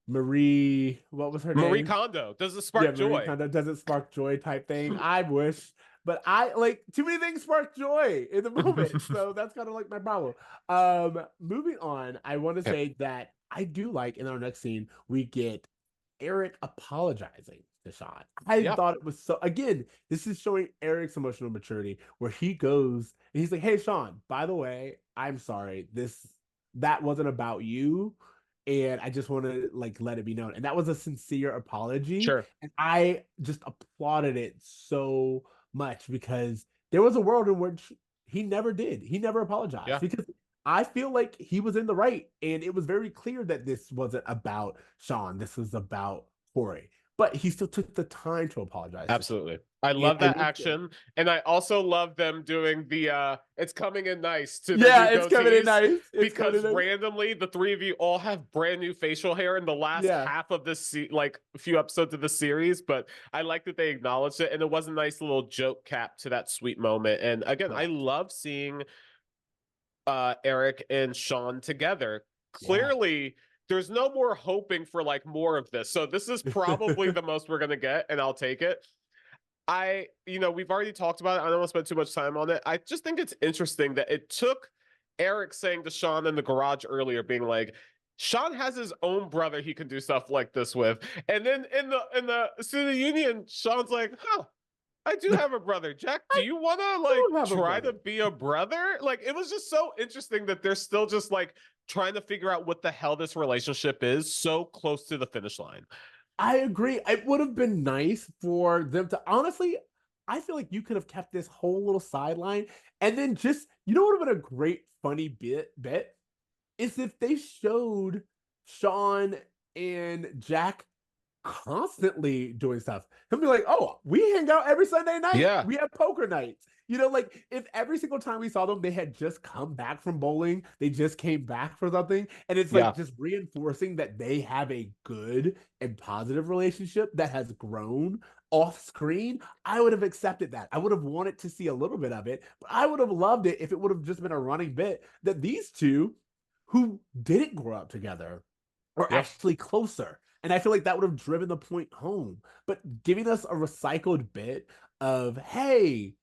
[SPEAKER 2] Marie, what was her
[SPEAKER 3] Marie
[SPEAKER 2] name?
[SPEAKER 3] Kondo, does it
[SPEAKER 2] Yeah,
[SPEAKER 3] spark
[SPEAKER 2] Marie
[SPEAKER 3] joy?
[SPEAKER 2] Kondo doesn't spark joy type thing. I wish, but I like too many things spark joy in the moment. So that's kind of like my problem. Moving on, I want to
[SPEAKER 3] Yeah.
[SPEAKER 2] say that I do like in our next scene, we get Eric apologizing to Shawn. I
[SPEAKER 3] Yeah.
[SPEAKER 2] thought it was so, again, this is showing Eric's emotional maturity where he goes and he's like, hey Shawn, by the way, I'm sorry. That wasn't about you. And I just want to like let it be known. And that was a sincere apology.
[SPEAKER 3] Sure.
[SPEAKER 2] And I just applauded it so much because there was a world in which he never did. He never apologized
[SPEAKER 3] Yeah.
[SPEAKER 2] because I feel like he was in the right. And it was very clear that this wasn't about Shawn. This was about Cory. But he still took the time to apologize to Shawn.
[SPEAKER 3] Absolutely. I
[SPEAKER 2] And
[SPEAKER 3] love
[SPEAKER 2] I
[SPEAKER 3] that
[SPEAKER 2] wish that,
[SPEAKER 3] action. And I also love them doing the it's coming in nice to their
[SPEAKER 2] yeah,
[SPEAKER 3] new
[SPEAKER 2] it's coming in
[SPEAKER 3] goatees
[SPEAKER 2] nice. It's coming in
[SPEAKER 3] because
[SPEAKER 2] nice.
[SPEAKER 3] randomly the three of you all have brand new facial hair in the last
[SPEAKER 2] Yeah.
[SPEAKER 3] half of this like a few episodes of the series, but I like that they acknowledged it and it was a nice little joke cap to that sweet moment. And again, I
[SPEAKER 2] Correct.
[SPEAKER 3] love seeing Eric and Shawn together.
[SPEAKER 2] Yeah.
[SPEAKER 3] Clearly there's no more hoping for like more of this. So this is probably the most we're going to get and I'll take it. We've already talked about it. I don't want to spend too much time on it. I just think it's interesting that it took Eric saying to Shawn in the garage earlier, being like, Shawn has his own brother he can do stuff like this with. And then in the student union, Shawn's like, huh, I do have a brother. Jack, do you want to like
[SPEAKER 2] do have a
[SPEAKER 3] try to
[SPEAKER 2] brother.
[SPEAKER 3] be a brother? Like it was just so interesting that they're still just like trying to figure out what the hell this relationship is so close to the finish line.
[SPEAKER 2] I agree. It would have been nice for them to honestly, I feel like you could have kept this whole little sideline and then just, you know what would have been a great funny bit is if they showed Shawn and Jack constantly doing stuff. He'll be like, "Oh, we hang out every Sunday night.
[SPEAKER 3] Yeah.
[SPEAKER 2] We have poker nights." You know, like if every single time we saw them, they had just come back from bowling, they just came back for something, and it's
[SPEAKER 3] Yeah.
[SPEAKER 2] like just reinforcing that they have a good and positive relationship that has grown off screen. I would have accepted that. I would have wanted to see a little bit of it, but I would have loved it if it would have just been a running bit that these two who didn't grow up together are
[SPEAKER 3] Yeah.
[SPEAKER 2] actually closer. And I feel like that would have driven the point home. But giving us a recycled bit of, hey,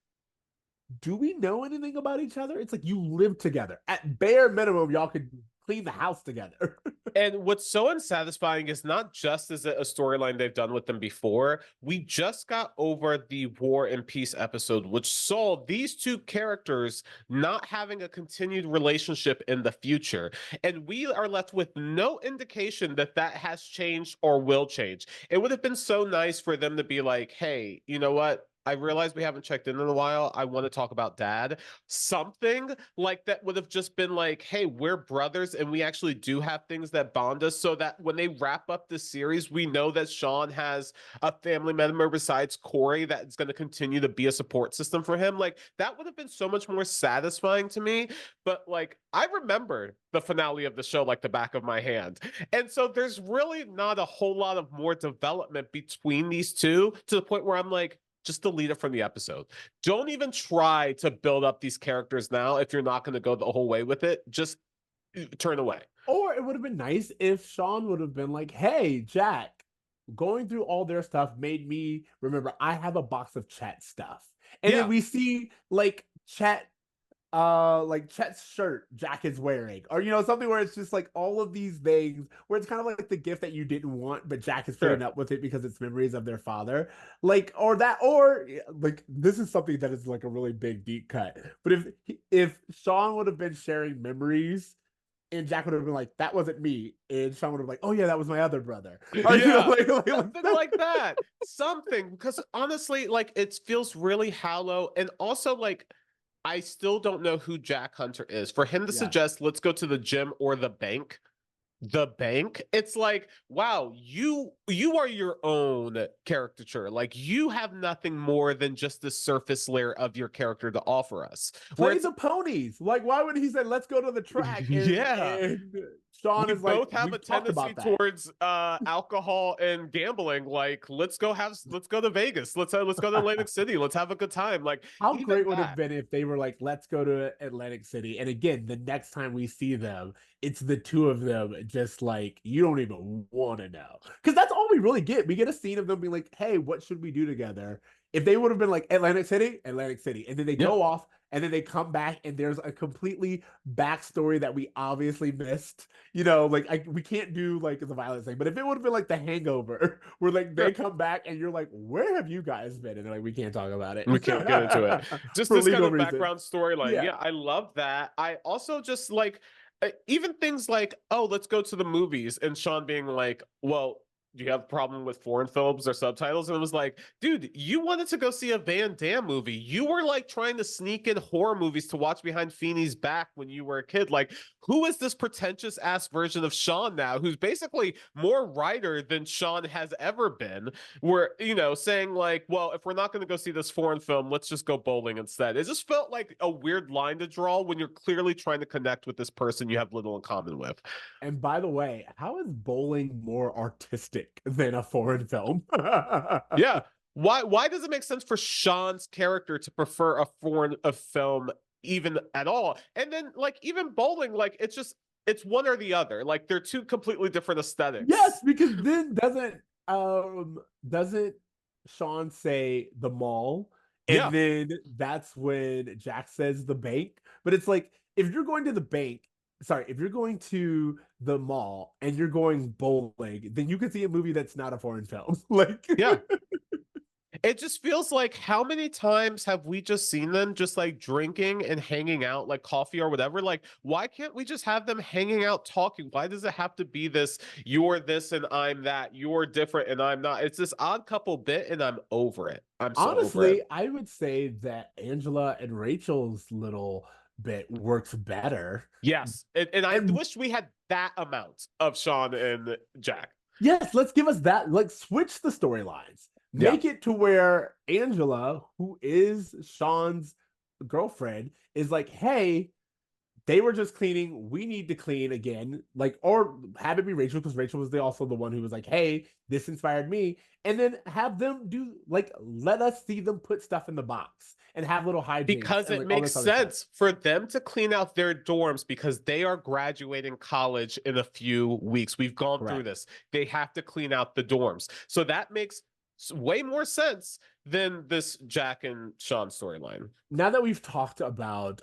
[SPEAKER 2] do we know anything about each other? It's like you live together. At bare minimum, y'all could clean the house together.
[SPEAKER 3] And what's so unsatisfying is not just is it a storyline they've done with them before. We just got over the War and Peace episode, which saw these two characters not having a continued relationship in the future. And we are left with no indication that that has changed or will change. It would have been so nice for them to be like, hey, you know what? I realize we haven't checked in a while. I want to talk about dad. Something like that would have just been like, hey, we're brothers and we actually do have things that bond us, so that when they wrap up the series, we know that Shawn has a family member besides Cory that's going to continue to be a support system for him. Like, that would have been so much more satisfying to me. But like, I remember the finale of the show like the back of my hand. And so there's really not a whole lot of more development between these two, to the point where I'm like, just delete it from the episode. Don't even try to build up these characters now if you're not going to go the whole way with it. Just turn away.
[SPEAKER 2] Or it would have been nice if Shawn would have been like, hey, Jack, going through all their stuff made me remember I have a box of Chet stuff. And then we see like Chet's shirt Jack is wearing, or something where it's just like all of these things where it's kind of like the gift that you didn't want, but Jack is putting up with it because it's memories of their father, or this is something that is like a really big deep cut. But if Shawn would have been sharing memories, and Jack would have been like, that wasn't me, and Shawn would have been like, oh yeah, that was my other brother, or,
[SPEAKER 3] something like that. Something, because honestly, like, it feels really hollow. And also, like, I still don't know who Jack Hunter is. For him to suggest, let's go to the gym or the bank, it's like, wow, you are your own caricature. Like, you have nothing more than just the surface layer of your character to offer us.
[SPEAKER 2] Play the ponies. Like, why would he say, let's go to the track? And Shawn is like,
[SPEAKER 3] both have a tendency towards alcohol and gambling. Like, let's go to Vegas. Let's go to Atlantic City. Let's have a good time. Like,
[SPEAKER 2] how great would it have been if they were like, let's go to Atlantic City. And again, the next time we see them, it's the two of them just like, you don't even want to know. Because that's all we really get. We get a scene of them being like, hey, what should we do together? If they would have been like Atlantic City, and then they go off, and then they come back, and there's a completely backstory that we obviously missed. We can't do like the violence thing, but if it would have been like The Hangover, where like they come back and you're like, where have you guys been? And they're like, we can't talk about it.
[SPEAKER 3] We can't get into it. Just this kind of background storyline. Yeah, I love that. I also just like even things like, oh, let's go to the movies, and Shawn being like, well, do you have a problem with foreign films or subtitles? And it was like, dude, you wanted to go see a Van Damme movie. You were like trying to sneak in horror movies to watch behind Feeney's back when you were a kid. Like, who is this pretentious ass version of Shawn now, who's basically more writer than Shawn has ever been? Where, saying like, well, if we're not going to go see this foreign film, let's just go bowling instead. It just felt like a weird line to draw when you're clearly trying to connect with this person you have little in common with.
[SPEAKER 2] And by the way, how is bowling more artistic than a foreign film?
[SPEAKER 3] Yeah. Why does it make sense for Shawn's character to prefer a film even at all? And then like even bowling, like it's one or the other. Like they're two completely different aesthetics.
[SPEAKER 2] Yes, because then doesn't Shawn say the mall? And then that's when Jack says the bank. But it's like, if you're going to the bank, if you're going to the mall and you're going bowling, then you can see a movie that's not a foreign film.
[SPEAKER 3] It just feels like, how many times have we just seen them just like drinking and hanging out, like coffee or whatever? Like, why can't we just have them hanging out talking? Why does it have to be this, you're this and I'm that, you're different and I'm not? It's this odd couple bit and I'm over it.
[SPEAKER 2] Honestly, I would say that Angela and Rachel's little bit works better.
[SPEAKER 3] Yes. And I wish we had that amount of Shawn and Jack.
[SPEAKER 2] Yes, let's give us that. Like, switch the storylines. Make it to where Angela, who is Shawn's girlfriend, is like, hey, they were just cleaning. We need to clean again. Like, or have it be Rachel, because Rachel was also the one who was like, hey, this inspired me. And then have them do, like, let us see them put stuff in the box and have little hijinks.
[SPEAKER 3] Because it makes sense for them to clean out their dorms, because they are graduating college in a few weeks. We've gone through this. They have to clean out the dorms. So that makes way more sense than this Jack and Shawn storyline.
[SPEAKER 2] Now that we've talked about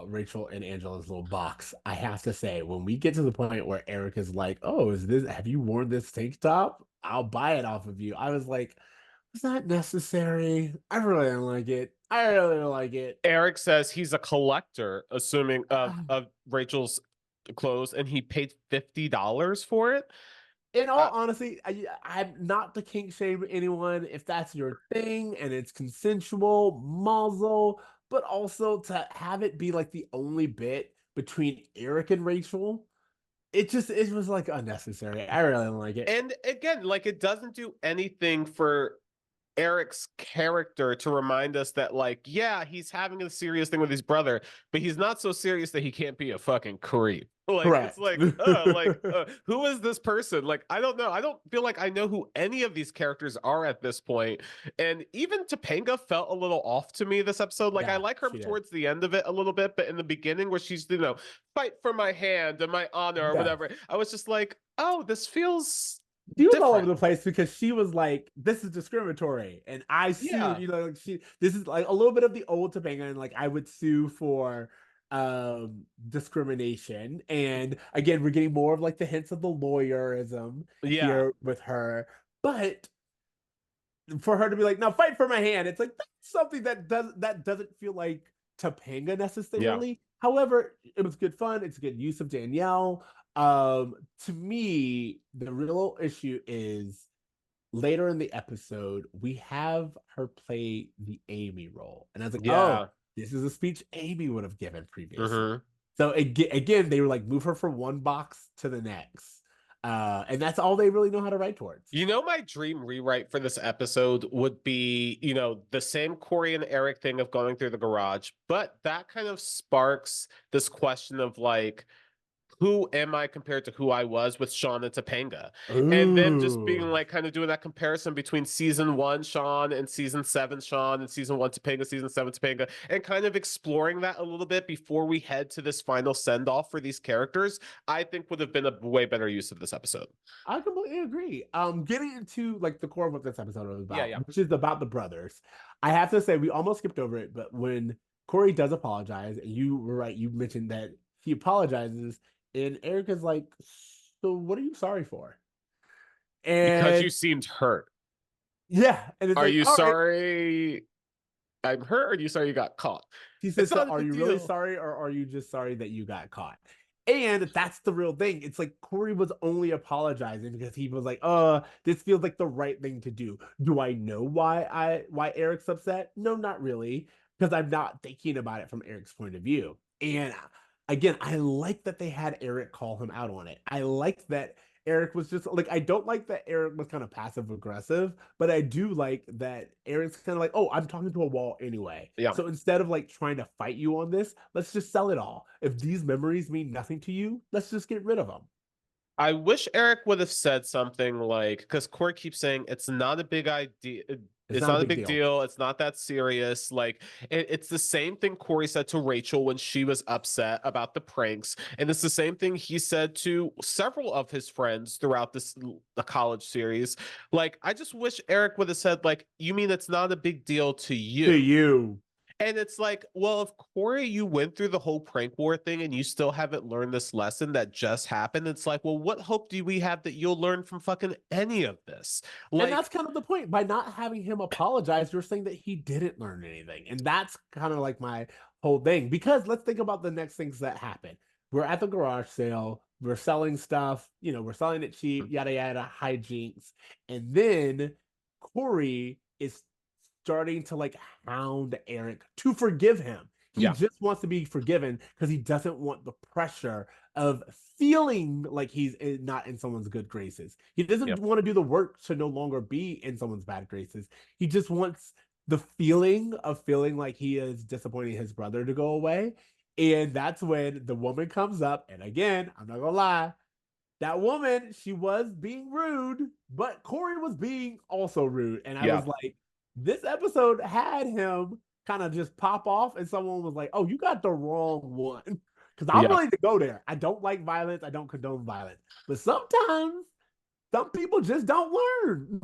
[SPEAKER 2] Rachel and Angela's little box, I have to say, when we get to the point where Eric is like, "Oh, have you worn this tank top? I'll buy it off of you." I was like, "Was that necessary? I really don't like it. I really don't like it."
[SPEAKER 3] Eric says he's a collector, assuming of Rachel's clothes, and he paid $50 for it.
[SPEAKER 2] In all honesty, I'm not to kink shame anyone. If that's your thing and it's consensual, muzzle, but also to have it be like the only bit between Eric and Rachel, it was like unnecessary. I really don't like it.
[SPEAKER 3] And again, like it doesn't do anything for Eric's character to remind us that, like, yeah, he's having a serious thing with his brother, but he's not so serious that he can't be a fucking creep. Like,
[SPEAKER 2] Correct.
[SPEAKER 3] it's like, who is this person? Like, I don't know. I don't feel like I know who any of these characters are at this point. And even Topanga felt a little off to me this episode. Like,
[SPEAKER 2] Yeah,
[SPEAKER 3] I like her towards the end of it a little bit, but in the beginning where she's, fight for my hand and my honor or whatever, I was just like, oh, this feels
[SPEAKER 2] she was all over the place because she was like, "This is discriminatory," and I sued. Like this is like a little bit of the old Topanga, and like I would sue for discrimination. And again, we're getting more of like the hints of the lawyerism here with her, but for her to be like, "Now fight for my hand," it's like that's something that doesn't feel like Topanga necessarily. Yeah. However, it was good fun. It's a good use of Danielle. To me, the real issue is later in the episode, we have her play the Amy role. And I was like, oh, this is a speech Amy would have given previously. So again, they were like, move her from one box to the next. And that's all they really know how to write towards.
[SPEAKER 3] My dream rewrite for this episode would be, the same Cory and Eric thing of going through the garage, but that kind of sparks this question of like, who am I compared to who I was with Shawn and Topanga? Ooh. And then just being like kind of doing that comparison between season 1 Shawn and season 7 Shawn and season 1 Topanga, season 7 Topanga, and kind of exploring that a little bit before we head to this final send-off for these characters, I think would have been a way better use of this episode.
[SPEAKER 2] I completely agree. Getting into like the core of what this episode was about, which is about the brothers. I have to say we almost skipped over it, but when Cory does apologize, and you were right, you mentioned that he apologizes. And Erica's like, so what are you sorry for? And
[SPEAKER 3] because you seemed hurt.
[SPEAKER 2] Yeah. And
[SPEAKER 3] it's are like, you sorry I'm hurt, or are you sorry you got caught?
[SPEAKER 2] She says, so are you really sorry, or are you just sorry that you got caught? And that's the real thing. It's like Cory was only apologizing because he was like, this feels like the right thing to do. Do I know why Eric's upset? No, not really. Because I'm not thinking about it from Eric's point of view. And again, I like that they had Eric call him out on it. I like that Eric was just like, I don't like that Eric was kind of passive aggressive, but I do like that Eric's kind of like, oh, I'm talking to a wall anyway. Yeah. So instead of like trying to fight you on this, let's just sell it all. If these memories mean nothing to you, let's just get rid of them.
[SPEAKER 3] I wish Eric would have said something like, because Cory keeps saying it's not a big idea. It's not a big deal. It's not that serious. Like it's the same thing Cory said to Rachel when she was upset about the pranks, and it's the same thing he said to several of his friends throughout the college series. Like, I just wish Eric would have said, like, you mean it's not a big deal to you?
[SPEAKER 2] To you.
[SPEAKER 3] And it's like, well, if Cory, you went through the whole prank war thing and you still haven't learned this lesson that just happened, it's like, well, what hope do we have that you'll learn from fucking any of this?
[SPEAKER 2] Like, and that's kind of the point. By not having him apologize, you're saying that he didn't learn anything. And that's kind of like my whole thing. Because let's think about the next things that happen. We're at the garage sale. We're selling stuff. We're selling it cheap, yada, yada, hijinks. And then Cory is starting to like hound Eric to forgive him. He just wants to be forgiven because he doesn't want the pressure of feeling like he's not in someone's good graces. He doesn't want to do the work to no longer be in someone's bad graces. He just wants the feeling of feeling like he is disappointing his brother to go away. And that's when the woman comes up. And again, I'm not gonna lie, that woman, she was being rude, but Cory was being also rude. And I was like, this episode had him kind of just pop off, and someone was like, oh, you got the wrong one. Because I'm willing to go there. I don't like violence. I don't condone violence. But sometimes Some people just don't learn.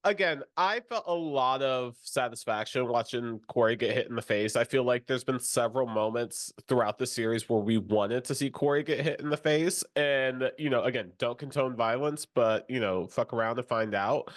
[SPEAKER 3] Again, I felt a lot of satisfaction watching Cory get hit in the face. I feel like there's been several moments throughout the series where we wanted to see Cory get hit in the face. And, again, don't condone violence, but, fuck around to find out.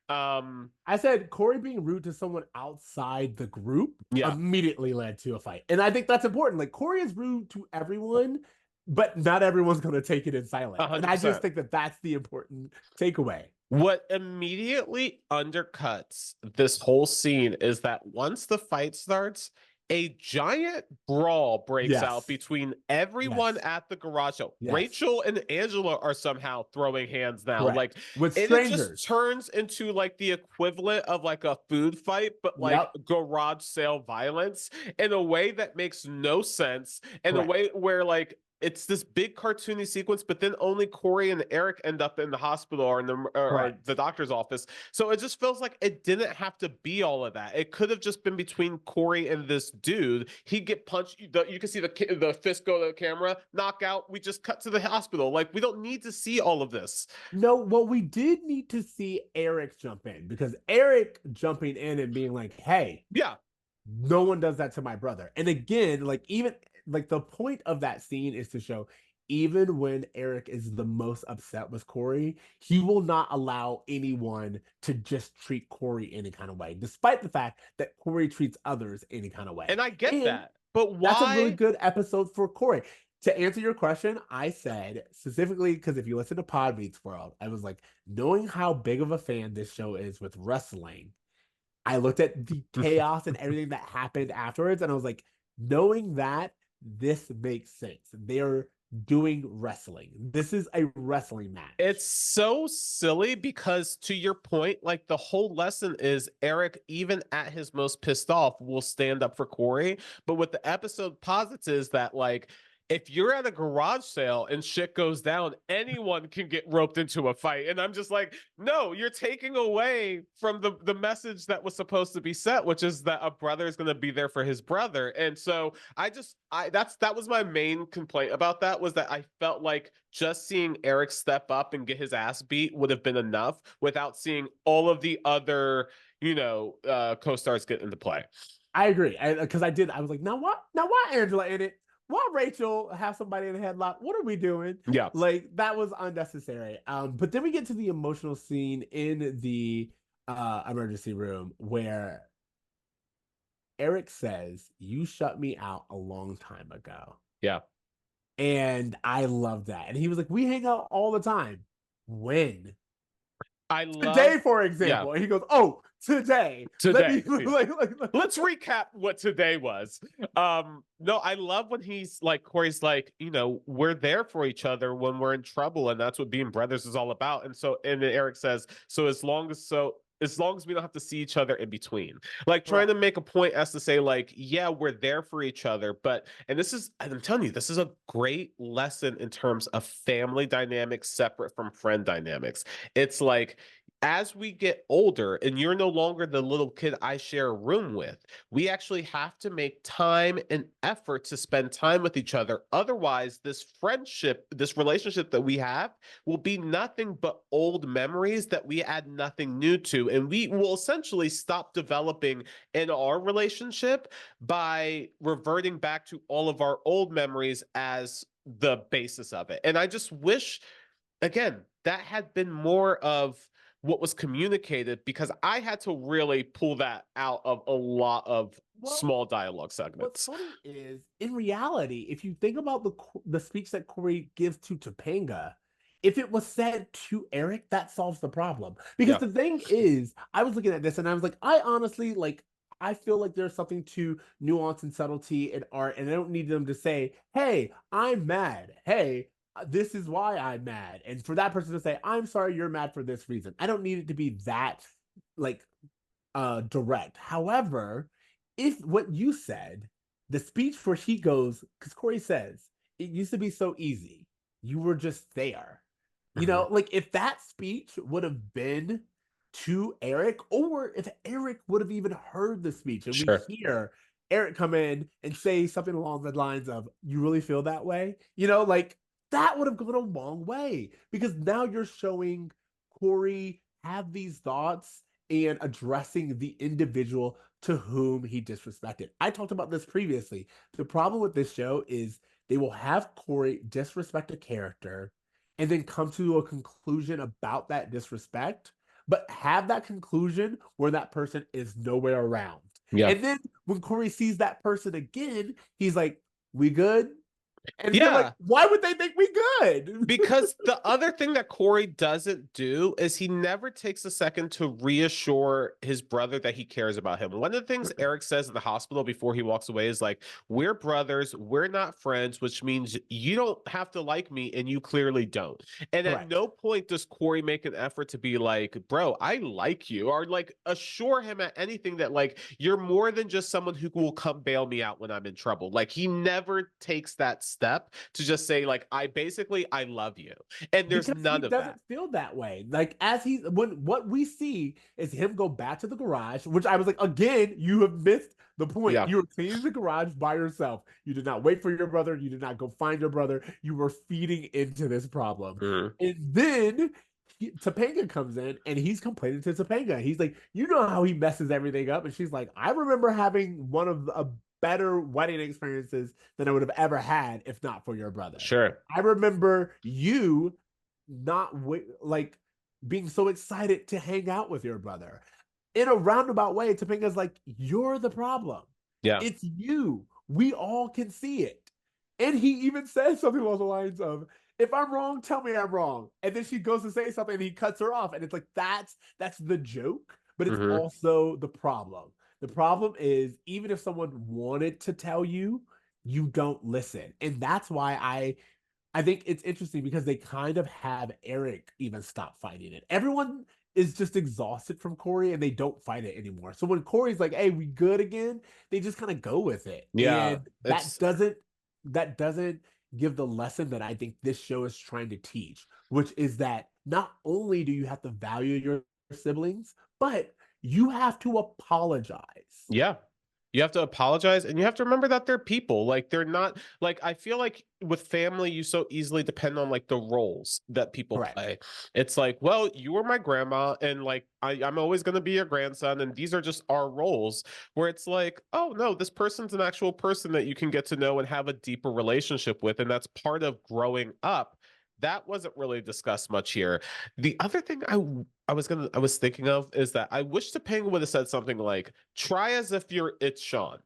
[SPEAKER 2] I said Cory being rude to someone outside the group immediately led to a fight. And I think that's important. Like, Cory is rude to everyone, but not everyone's going to take it in silence.
[SPEAKER 3] 100%.
[SPEAKER 2] And I just think that that's the important takeaway.
[SPEAKER 3] What immediately undercuts this whole scene is that once the fight starts, a giant brawl breaks out between everyone at the garage sale. Rachel and Angela are somehow throwing hands now.
[SPEAKER 2] Correct.
[SPEAKER 3] Like,
[SPEAKER 2] with
[SPEAKER 3] strangers. It just turns into like the equivalent of like a food fight, but like garage sale violence in a way that makes no sense. In a way where like it's this big cartoony sequence, but then only Cory and Eric end up in the hospital or in the doctor's office. So it just feels like it didn't have to be all of that. It could have just been between Cory and this dude. He'd get punched. You can see the fist go to the camera, knockout. We just cut to the hospital. Like, we don't need to see all of this.
[SPEAKER 2] No, well, we did need to see Eric jump in, because Eric jumping in and being like, hey, no one does that to my brother. And again, like, even like the point of that scene is to show, even when Eric is the most upset with Cory, he will not allow anyone to just treat Cory any kind of way, despite the fact that Cory treats others any kind of way.
[SPEAKER 3] And I get that, but why?
[SPEAKER 2] That's a really good episode for Cory. To answer your question, I said specifically, because if you listen to Pod Meets World, I was like, knowing how big of a fan this show is with wrestling, I looked at the chaos and everything that happened afterwards, and I was like, knowing that, this makes sense. They're doing wrestling. This is a wrestling match.
[SPEAKER 3] It's so silly because, to your point, like, the whole lesson is Eric, even at his most pissed off, will stand up for Cory. But what the episode posits is that, like, if you're at a garage sale and shit goes down, anyone can get roped into a fight. And I'm just like, no, you're taking away from the message that was supposed to be set, which is that a brother is going to be there for his brother. And so that was my main complaint about that, was that I felt like just seeing Eric step up and get his ass beat would have been enough without seeing all of the other, co-stars get into play.
[SPEAKER 2] I agree. Because I was like, now why Angela in it? Why Rachel have somebody in a headlock? What are we doing?
[SPEAKER 3] Yeah.
[SPEAKER 2] Like, that was unnecessary. But then we get to the emotional scene in the emergency room where Eric says, you shut me out a long time ago.
[SPEAKER 3] Yeah.
[SPEAKER 2] And I love that. And he was like, we hang out all the time. When? Today, for example. And he goes, oh, today.
[SPEAKER 3] Let's recap what today was. No, I love when he's like, Cory's like, we're there for each other when we're in trouble, and that's what being brothers is all about. And then Eric says, so as long as we don't have to see each other in between, like, trying to make a point as to say, like, yeah, we're there for each other. But, and I'm telling you, this is a great lesson in terms of family dynamics separate from friend dynamics. It's like, as we get older and you're no longer the little kid I share a room with, we actually have to make time and effort to spend time with each other. Otherwise, this friendship, this relationship that we have will be nothing but old memories that we add nothing new to. And we will essentially stop developing in our relationship by reverting back to all of our old memories as the basis of it. And I just wish, again, that had been more of what was communicated, because I had to really pull that out of a lot of small dialogue segments.
[SPEAKER 2] What's funny is, in reality, if you think about the speech that Cory gives to Topanga, if it was said to Eric, that solves the problem. Because the thing is, I was looking at this and I was like, I honestly, like, I feel like there's something to nuance and subtlety in art, and I don't need them to say, hey, I'm mad. Hey, this is why I'm mad. And for that person to say, I'm sorry, you're mad for this reason. I don't need it to be that, like, direct. However, if what you said, the speech where he goes, because Cory says, it used to be so easy. You were just there. Like, if that speech would have been to Eric, or if Eric would have even heard the speech and we hear Eric come in and say something along the lines of, you really feel that way? Like, that would have gone a long way, because now you're showing Cory have these thoughts and addressing the individual to whom he disrespected. I talked about this previously. The problem with this show is they will have Cory disrespect a character and then come to a conclusion about that disrespect, but have that conclusion where that person is nowhere around.
[SPEAKER 3] Yeah.
[SPEAKER 2] And then when Cory sees that person again, he's like, "We good?" And you're
[SPEAKER 3] Yeah.
[SPEAKER 2] like, why would they think we good?
[SPEAKER 3] Because the other thing that Cory doesn't do is he never takes a second to reassure his brother that he cares about him. One of the things Eric says in the hospital before he walks away is like, we're brothers, we're not friends, which means you don't have to like me and you clearly don't. And at
[SPEAKER 2] Correct.
[SPEAKER 3] no point does Cory make an effort to be like, bro, I like you, or like assure him at anything that like you're more than just someone who will come bail me out when I'm in trouble. Like he never takes that step to just say like, I love you. And there's
[SPEAKER 2] Because
[SPEAKER 3] none
[SPEAKER 2] he
[SPEAKER 3] of
[SPEAKER 2] doesn't
[SPEAKER 3] that.
[SPEAKER 2] feel that way. Like as he when what we see is him go back to the garage, which I was like, again, you have missed the point.
[SPEAKER 3] Yeah.
[SPEAKER 2] You were cleaning the garage by yourself. You did not wait for your brother. You did not go find your brother. You were feeding into this problem.
[SPEAKER 3] Mhm.
[SPEAKER 2] And then Topanga comes in and he's complaining to Topanga. He's like, you know how he messes everything up. And she's like, I remember having one of the better wedding experiences than I would have ever had if not for your brother.
[SPEAKER 3] Sure.
[SPEAKER 2] I remember you not like being so excited to hang out with your brother. In a roundabout way, Topanga's like, you're the problem.
[SPEAKER 3] Yeah.
[SPEAKER 2] It's you. We all can see it. And he even says something along the lines of, if I'm wrong, tell me I'm wrong. And then she goes to say something and he cuts her off. And it's like, that's the joke, but it's
[SPEAKER 3] Mhm.
[SPEAKER 2] also the problem. The problem is, even if someone wanted to tell you, you don't listen. And that's why I think it's interesting, because they kind of have Eric even stop fighting it. Everyone is just exhausted from Cory and they don't fight it anymore. So when Cory's like, "Hey, we good again?" they just kind of go with it.
[SPEAKER 3] Yeah.
[SPEAKER 2] And
[SPEAKER 3] It's
[SPEAKER 2] that doesn't give the lesson that I think this show is trying to teach, which is that not only do you have to value your siblings, but you have to apologize.
[SPEAKER 3] yeah. You have to apologize and you have to remember that they're people. Like they're not like I feel like with family, you so easily depend on like the roles that people
[SPEAKER 2] Correct.
[SPEAKER 3] play. It's like, well, you were my grandma, and like I'm always gonna be your grandson, and these are just our roles. Where it's like, oh no, this person's an actual person that you can get to know and have a deeper relationship with, and that's part of growing up. That wasn't really discussed much here. The other thing I was thinking of is that I wish Topanga would have said something like, try as if it's Shawn.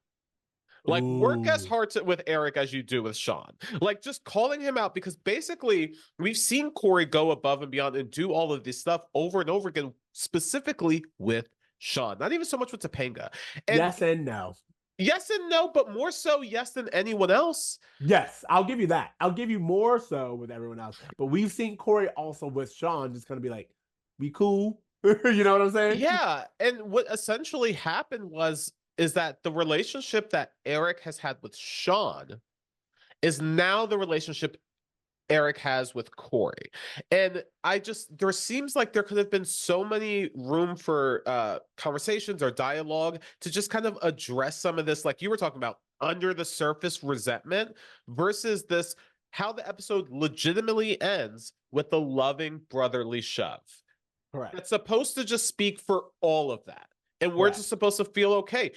[SPEAKER 3] Like work as
[SPEAKER 2] Ooh.
[SPEAKER 3] hard with Eric as you do with Shawn. Like just calling him out, because basically we've seen Cory go above and beyond and do all of this stuff over and over again, specifically with Shawn. Not even so much with Topanga. And
[SPEAKER 2] Yes and no.
[SPEAKER 3] yes and no, but more so yes than anyone else.
[SPEAKER 2] Yes, I'll give you that. I'll give you more so with everyone else. But we've seen Cory also with Shawn just gonna be like, "We cool." You know what I'm saying?
[SPEAKER 3] Yeah, and what essentially happened is that the relationship that Eric has had with Shawn is now the relationship Eric has with Cory. And there seems like there could have been so many room for conversations or dialogue to just kind of address some of this, like you were talking about, under the surface resentment versus this, how the episode legitimately ends with the loving brotherly shove.
[SPEAKER 2] Correct.
[SPEAKER 3] That's supposed to just speak for all of that. And we're
[SPEAKER 2] Correct.
[SPEAKER 3] just supposed to feel okay.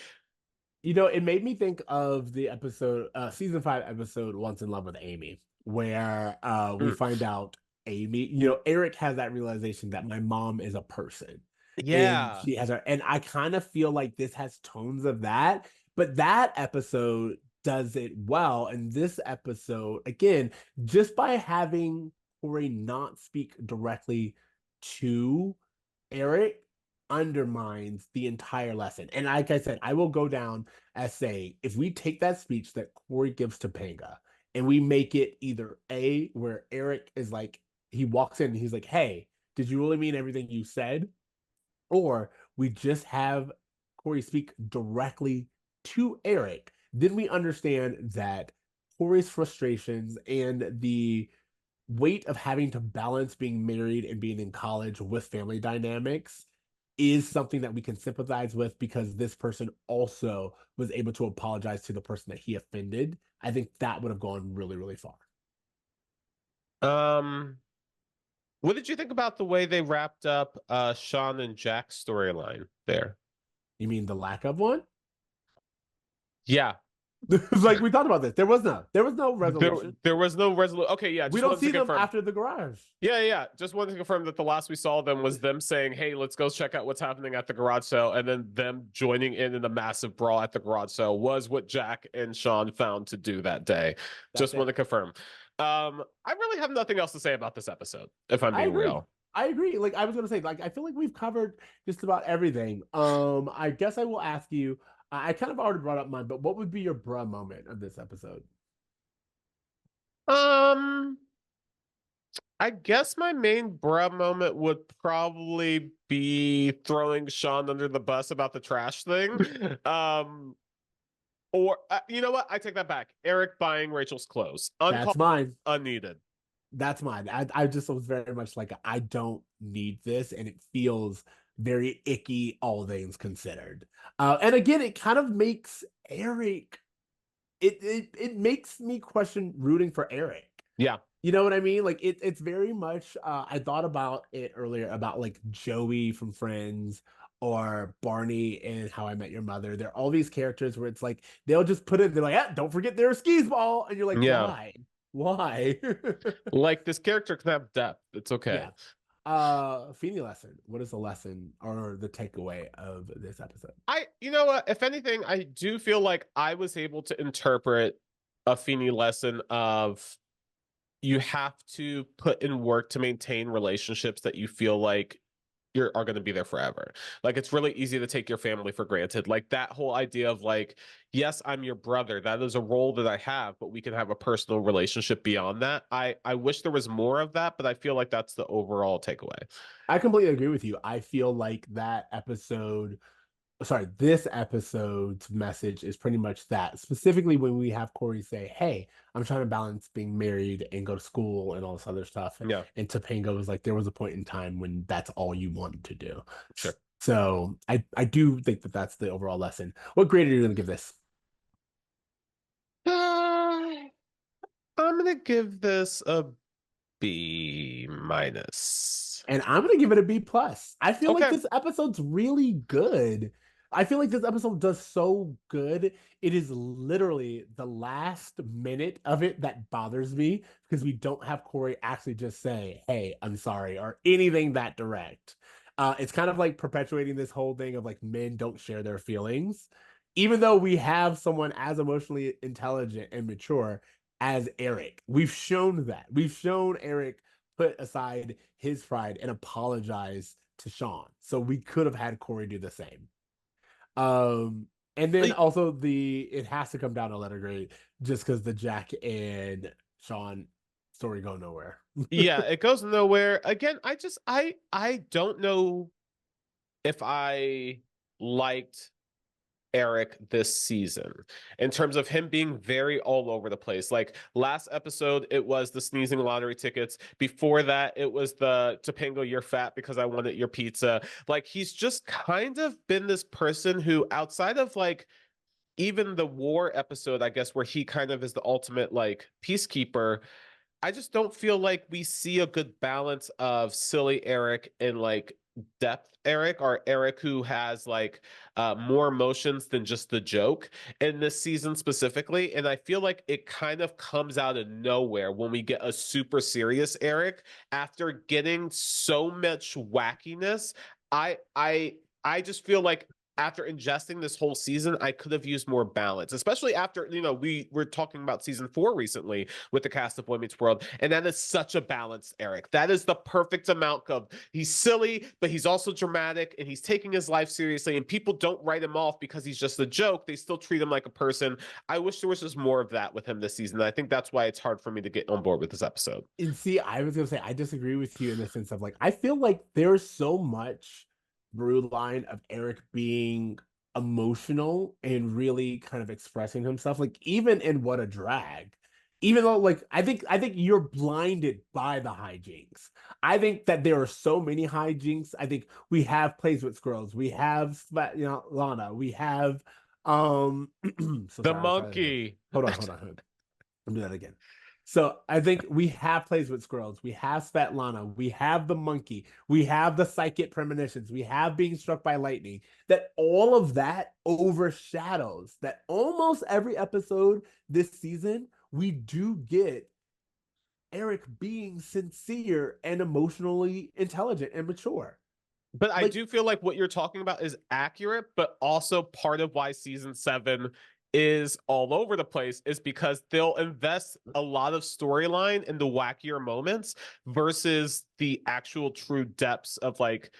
[SPEAKER 2] You know, it made me think of the episode, season 5 episode Once in Love with Amy, where we find out Amy, Eric has that realization that my mom is a person. And
[SPEAKER 3] Yeah.
[SPEAKER 2] she has her, and I kind of feel like this has tones of that, but that episode does it well. And this episode, again, just by having Cory not speak directly to Eric, undermines the entire lesson. And like I said, I will go down as saying, if we take that speech that Cory gives to Panga and we make it either A, where Eric is like, he walks in and he's like, "Hey, did you really mean everything you said?" Or we just have Cory speak directly to Eric, then we understand that Cory's frustrations and the weight of having to balance being married and being in college with family dynamics is something that we can sympathize with, because this person also was able to apologize to the person that he offended. I think that would have gone really, really far.
[SPEAKER 3] What did you think about the way they wrapped up Shawn and Jack's storyline there?
[SPEAKER 2] You mean the lack of one?
[SPEAKER 3] Yeah.
[SPEAKER 2] Like we talked about this. There was no resolution.
[SPEAKER 3] There was no resolution. Okay, yeah,
[SPEAKER 2] We
[SPEAKER 3] just
[SPEAKER 2] don't
[SPEAKER 3] wanted
[SPEAKER 2] see
[SPEAKER 3] to
[SPEAKER 2] them
[SPEAKER 3] confirm.
[SPEAKER 2] after the garage.
[SPEAKER 3] Yeah. Just wanted to confirm that the last we saw them was them saying, "Hey, let's go check out what's happening at the garage sale," and then them joining in a massive brawl at the garage sale was what Jack and Shawn found to do that day. Just want to confirm. I really have nothing else to say about this episode, if I'm
[SPEAKER 2] I
[SPEAKER 3] being
[SPEAKER 2] agree.
[SPEAKER 3] real.
[SPEAKER 2] I agree. Like I was gonna say, like I feel like we've covered just about everything. I guess I will ask you. I kind of already brought up mine, but what would be your bruh moment of this episode?
[SPEAKER 3] Um, I guess my main bruh moment would probably be throwing Shawn under the bus about the trash thing. Or you know what? I take that back. Eric buying Rachel's clothes.
[SPEAKER 2] That's
[SPEAKER 3] Uncalled,
[SPEAKER 2] mine.
[SPEAKER 3] unneeded.
[SPEAKER 2] That's mine. I just was very much like I don't need this, and it feels very icky, all things considered. And again, it kind of makes Eric. It makes me question rooting for Eric.
[SPEAKER 3] Yeah.
[SPEAKER 2] You know what I mean? Like it's very much I thought about it earlier about like Joey from Friends or Barney in How I Met Your Mother. There are all these characters where it's like they'll just put it, they're like, ah, don't forget their skis ball. And you're like,
[SPEAKER 3] Yeah.
[SPEAKER 2] why? Why?
[SPEAKER 3] Like this character can have depth. It's okay.
[SPEAKER 2] Yeah. Feeny lesson. What is the lesson or the takeaway of this episode?
[SPEAKER 3] You know what? If anything, I do feel like I was able to interpret a Feeny lesson of you have to put in work to maintain relationships that you feel like are going to be there forever. Like it's really easy to take your family for granted. Like that whole idea of like, yes, I'm your brother. That is a role that I have, but we can have a personal relationship beyond that. I wish there was more of that, but I feel like that's the overall takeaway.
[SPEAKER 2] I completely agree with you. I feel like that episode this episode's message is pretty much that. Specifically, when we have Cory say, "Hey, I'm trying to balance being married and go to school and all this other stuff,"
[SPEAKER 3] Yeah.
[SPEAKER 2] and Topanga was like, "There was a point in time when that's all you wanted to do."
[SPEAKER 3] Sure.
[SPEAKER 2] So I do think that that's the overall lesson. What grade are you going to give this?
[SPEAKER 3] I'm gonna give this a B minus.
[SPEAKER 2] And I'm gonna give it a B plus. I feel like
[SPEAKER 3] Okay.
[SPEAKER 2] this episode's really good. I feel like this episode does so good. It is literally the last minute of it that bothers me because we don't have Cory actually just say, "Hey, I'm sorry," or anything that direct. It's kind of like perpetuating this whole thing of like men don't share their feelings, even though we have someone as emotionally intelligent and mature as Eric. We've shown that. We've shown Eric put aside his pride and apologize to Shawn. So we could have had Cory do the same. And then also it has to come down to letter grade just because the Jack and Shawn story go nowhere.
[SPEAKER 3] Yeah, it goes nowhere. Again, I don't know if I liked Eric this season in terms of him being very all over the place. Like last episode, it was the sneezing lottery tickets. Before that, it was the Topanga, you're fat because I wanted your pizza. Like he's just kind of been this person who, outside of like even the war episode, I guess, where he kind of is the ultimate like peacekeeper. I just don't feel like we see a good balance of silly Eric and like depth Eric, or Eric who has like more emotions than just the joke in this season specifically. And I feel like it kind of comes out of nowhere when we get a super serious Eric after getting so much wackiness. I just feel like after ingesting this whole season, I could have used more balance, especially after, we were talking about season 4 recently with the cast of Boy Meets World. And that is such a balance, Eric. That is the perfect amount of he's silly, but he's also dramatic and he's taking his life seriously. And people don't write him off because he's just a joke. They still treat him like a person. I wish there was just more of that with him this season. I think that's why it's hard for me to get on board with this episode.
[SPEAKER 2] And see, I was gonna say I disagree with you in the sense of like I feel like there's so much through line of Eric being emotional and really kind of expressing himself, like even in What a Drag. Even though, like, I think you're blinded by the hijinks. I think that there are so many hijinks. I think we have Plays with Squirrels, we have Lana, we have so
[SPEAKER 3] The
[SPEAKER 2] sorry,
[SPEAKER 3] monkey.
[SPEAKER 2] hold on. Let me do that again. So I think we have plays with squirrels. We have Svetlana. We have the monkey. We have the psychic premonitions. We have being struck by lightning. That all of that overshadows that almost every episode this season, we do get Eric being sincere and emotionally intelligent and mature.
[SPEAKER 3] But I
[SPEAKER 2] Like,
[SPEAKER 3] do feel like what you're talking about is accurate, but also part of why season 7 is all over the place is because they'll invest a lot of storyline in the wackier moments versus the actual true depths of like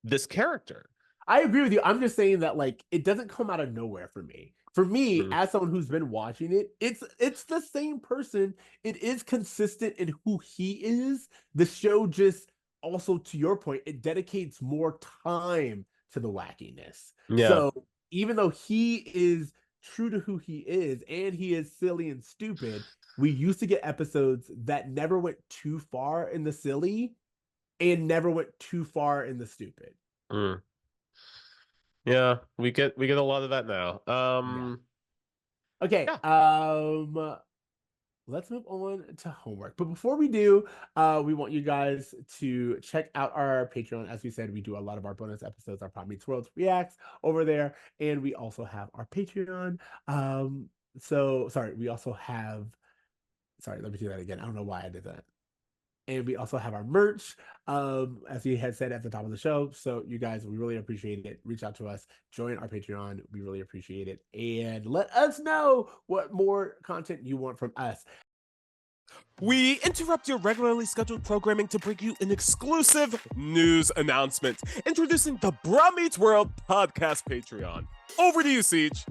[SPEAKER 3] this character.
[SPEAKER 2] I agree with you. I'm just saying that like it doesn't come out of nowhere for me. For me, as someone who's been watching it, it's the same person. It is consistent in who he is. The show just also, to your point, it dedicates more time to the wackiness.
[SPEAKER 3] Yeah.
[SPEAKER 2] So even though he is true to who he is and he is silly and stupid, we used to get episodes that never went too far in the silly and never went too far in the stupid.
[SPEAKER 3] Mm. Yeah, we get a lot of that now.
[SPEAKER 2] Okay.
[SPEAKER 3] Yeah.
[SPEAKER 2] Let's move on to homework. But before we do, we want you guys to check out our Patreon. As we said, we do a lot of our bonus episodes, our Pop Meets World reacts over there, and we also have our Patreon. We also have. Sorry, let me do that again. I don't know why I did that. And we also have our merch, as we had said at the top of the show. So you guys, we really appreciate it. Reach out to us, join our Patreon. We really appreciate it. And let us know what more content you want from us.
[SPEAKER 4] We interrupt your regularly scheduled programming to bring you an exclusive news announcement, introducing the Bra Meets World podcast Patreon. Over to you, Ceej.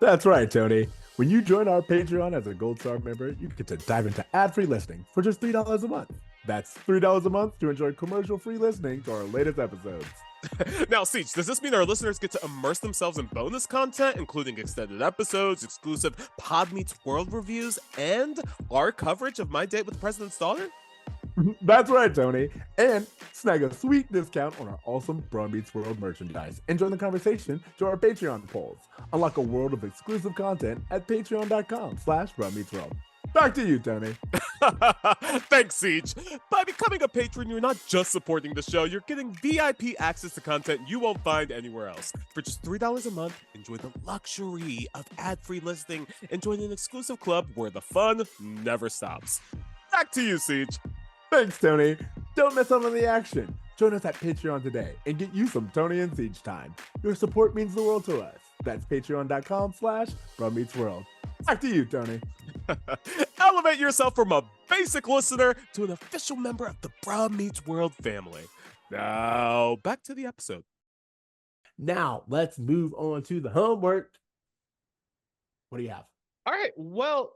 [SPEAKER 2] That's right, Tony. When you join our Patreon as a Gold Star member, you get to dive into ad-free listening for just $3 a month. That's $3 a month to enjoy commercial-free listening to our latest episodes.
[SPEAKER 4] Now, Ceej, does this mean our listeners get to immerse themselves in bonus content, including extended episodes, exclusive Pod Meets World reviews, and our coverage of my date with the president's daughter?
[SPEAKER 2] That's right, Tony. And snag a sweet discount on our awesome Bra Meets World merchandise. And join the conversation to our Patreon polls. Unlock a world of exclusive content at patreon.com/Bra Meets World. Back to you, Tony.
[SPEAKER 4] Thanks, Ceej. By becoming a patron, you're not just supporting the show, you're getting VIP access to content you won't find anywhere else. For just $3 a month, enjoy the luxury of ad-free listening and join an exclusive club where the fun never stops. Back to you, Ceej.
[SPEAKER 2] Thanks, Tony. Don't miss out on the action. Join us at Patreon today and get you some Tony and Ceej time. Your support means the world to us. That's patreon.com/Bra Meets World. Back to you, Tony.
[SPEAKER 4] Elevate yourself from a basic listener to an official member of the Bra Meets World family. Now, back to the episode.
[SPEAKER 2] Now, let's move on to the homework. What do you have?
[SPEAKER 3] All right. Well,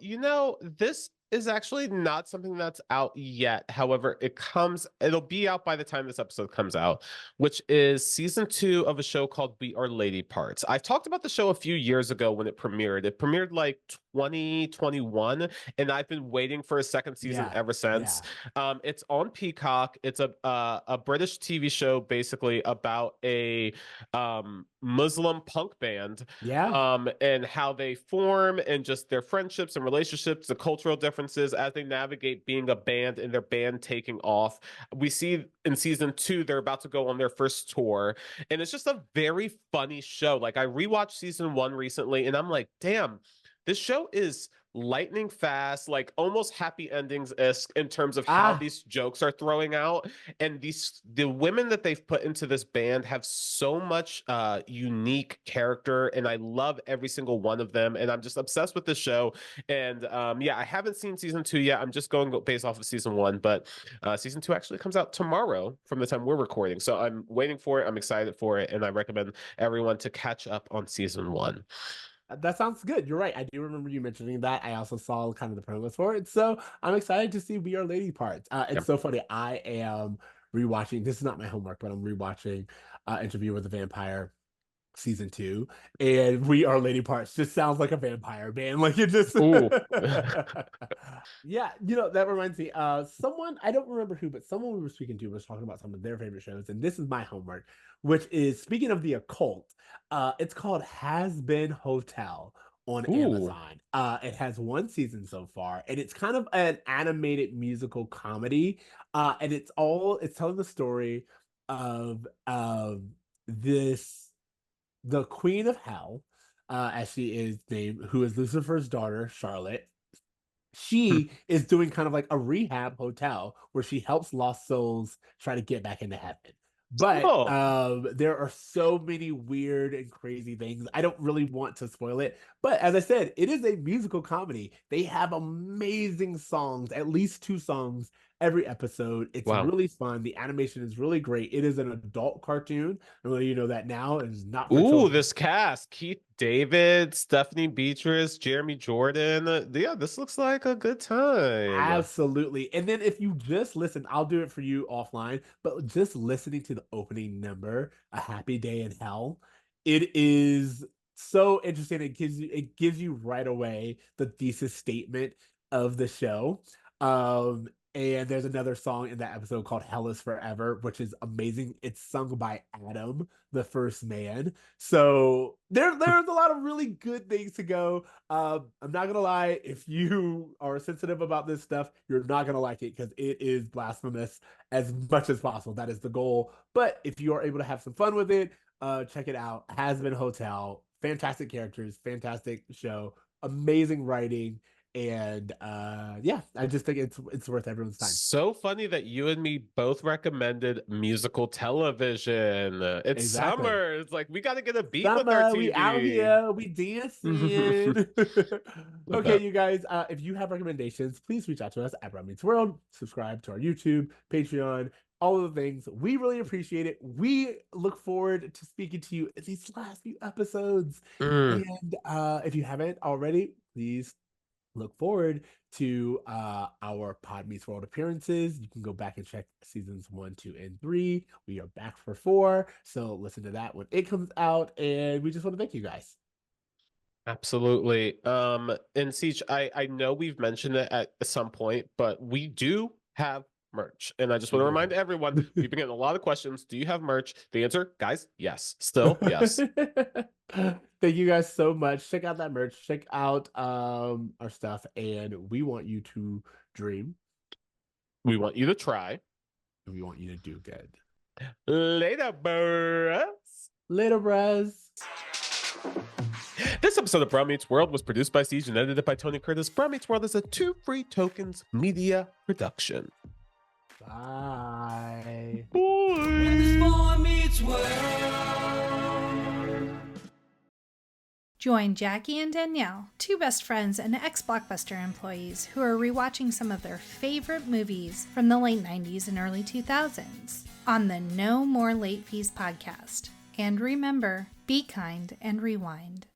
[SPEAKER 3] this is actually not something that's out yet. However, it'll be out by the time this episode comes out, which is season 2 of a show called We Are Lady Parts. I've talked about the show a few years ago when it premiered. It premiered like 2021, and I've been waiting for a second season ever since. It's on Peacock. It's a British TV show basically about a Muslim punk band, and how they form and just their friendships and relationships, the cultural differences as they navigate being a band and their band taking off. We see in season 2 they're about to go on their first tour, and it's just a very funny show. Like, I rewatched season 1 recently, and I'm like, damn, this show is lightning fast, like almost happy endings-esque in terms of how these jokes are throwing out. And the women that they've put into this band have so much unique character, and I love every single one of them. And I'm just obsessed with this show. And I haven't seen season 2 yet. I'm just going based off of season 1, but season 2 actually comes out tomorrow from the time we're recording. So I'm waiting for it. I'm excited for it, and I recommend everyone to catch up on season 1.
[SPEAKER 2] That sounds good. You're right. I do remember you mentioning that. I also saw kind of the promos for it. So I'm excited to see We Are Lady Parts. It's so funny. I am rewatching. This is not my homework, but I'm rewatching Interview with the Vampire season 2, and We Are Lady Parts just sounds like a vampire band. Like, it just yeah, that reminds me, someone, I don't remember who, but someone we were speaking to was talking about some of their favorite shows, and this is my homework, which is, speaking of the occult, it's called Has Been Hotel on
[SPEAKER 3] Ooh.
[SPEAKER 2] Amazon. It has one season so far, and it's kind of an animated musical comedy. And it's telling the story of the Queen of Hell, as she is named, who is Lucifer's daughter, Charlotte. She is doing kind of like a rehab hotel where she helps lost souls try to get back into heaven. But there are so many weird and crazy things. I don't really want to spoil it. But as I said, it is a musical comedy. They have amazing songs, at least 2 songs every episode. It's really fun. The animation is really great. It is an adult cartoon. I'm letting you know that now. It is not for children.
[SPEAKER 3] This cast: Keith David, Stephanie Beatrice, Jeremy Jordan. Yeah, this looks like a good time.
[SPEAKER 2] Absolutely. And then if you just listen, I'll do it for you offline, but just listening to the opening number, A Happy Day in Hell, it is so interesting. It gives you right away the thesis statement of the show. And there's another song in that episode called Hell is Forever, which is amazing. It's sung by Adam, the first man. So there's a lot of really good things to go. I'm not gonna lie, if you are sensitive about this stuff, you're not gonna like it because it is blasphemous as much as possible. That is the goal. But if you are able to have some fun with it, check it out. Has Been Hotel. Fantastic characters, fantastic show, amazing writing. And yeah, I just think it's worth everyone's time.
[SPEAKER 3] So funny that you and me both recommended musical television. It's summer. It's like we got to get a beat with our TV.
[SPEAKER 2] We out here, we dancing. Okay, you guys, if you have recommendations, please reach out to us at Brown Meets World. Subscribe to our YouTube, Patreon, all of the things. We really appreciate it. We look forward to speaking to you in these last few episodes. And if you haven't already, please look forward to our Pod Meets World appearances. You can go back and check seasons 1, 2, and 3. We are back for 4, so listen to that when it comes out. And we just want to thank you guys.
[SPEAKER 3] Absolutely. And Ceej, I know we've mentioned it at some point, but we do have merch. And I just want to remind everyone, we've been getting a lot of questions. Do you have merch? The answer, guys, yes. Still, yes.
[SPEAKER 2] Thank you guys so much. Check out that merch. Check out our stuff. And we want you to dream.
[SPEAKER 3] We want you to try.
[SPEAKER 2] And we want you to do good.
[SPEAKER 3] Later, bros.
[SPEAKER 2] Later, bros.
[SPEAKER 3] This episode of Brown Meets World was produced by Ceej and edited by Tony Curtis. Brown Meets World is a 2 Free Tokens media production.
[SPEAKER 2] Bye.
[SPEAKER 5] Join Jackie and Danielle, 2 best friends and ex-Blockbuster employees who are rewatching some of their favorite movies from the late 90s and early 2000s on the No More Late Fees podcast. And remember, be kind and rewind.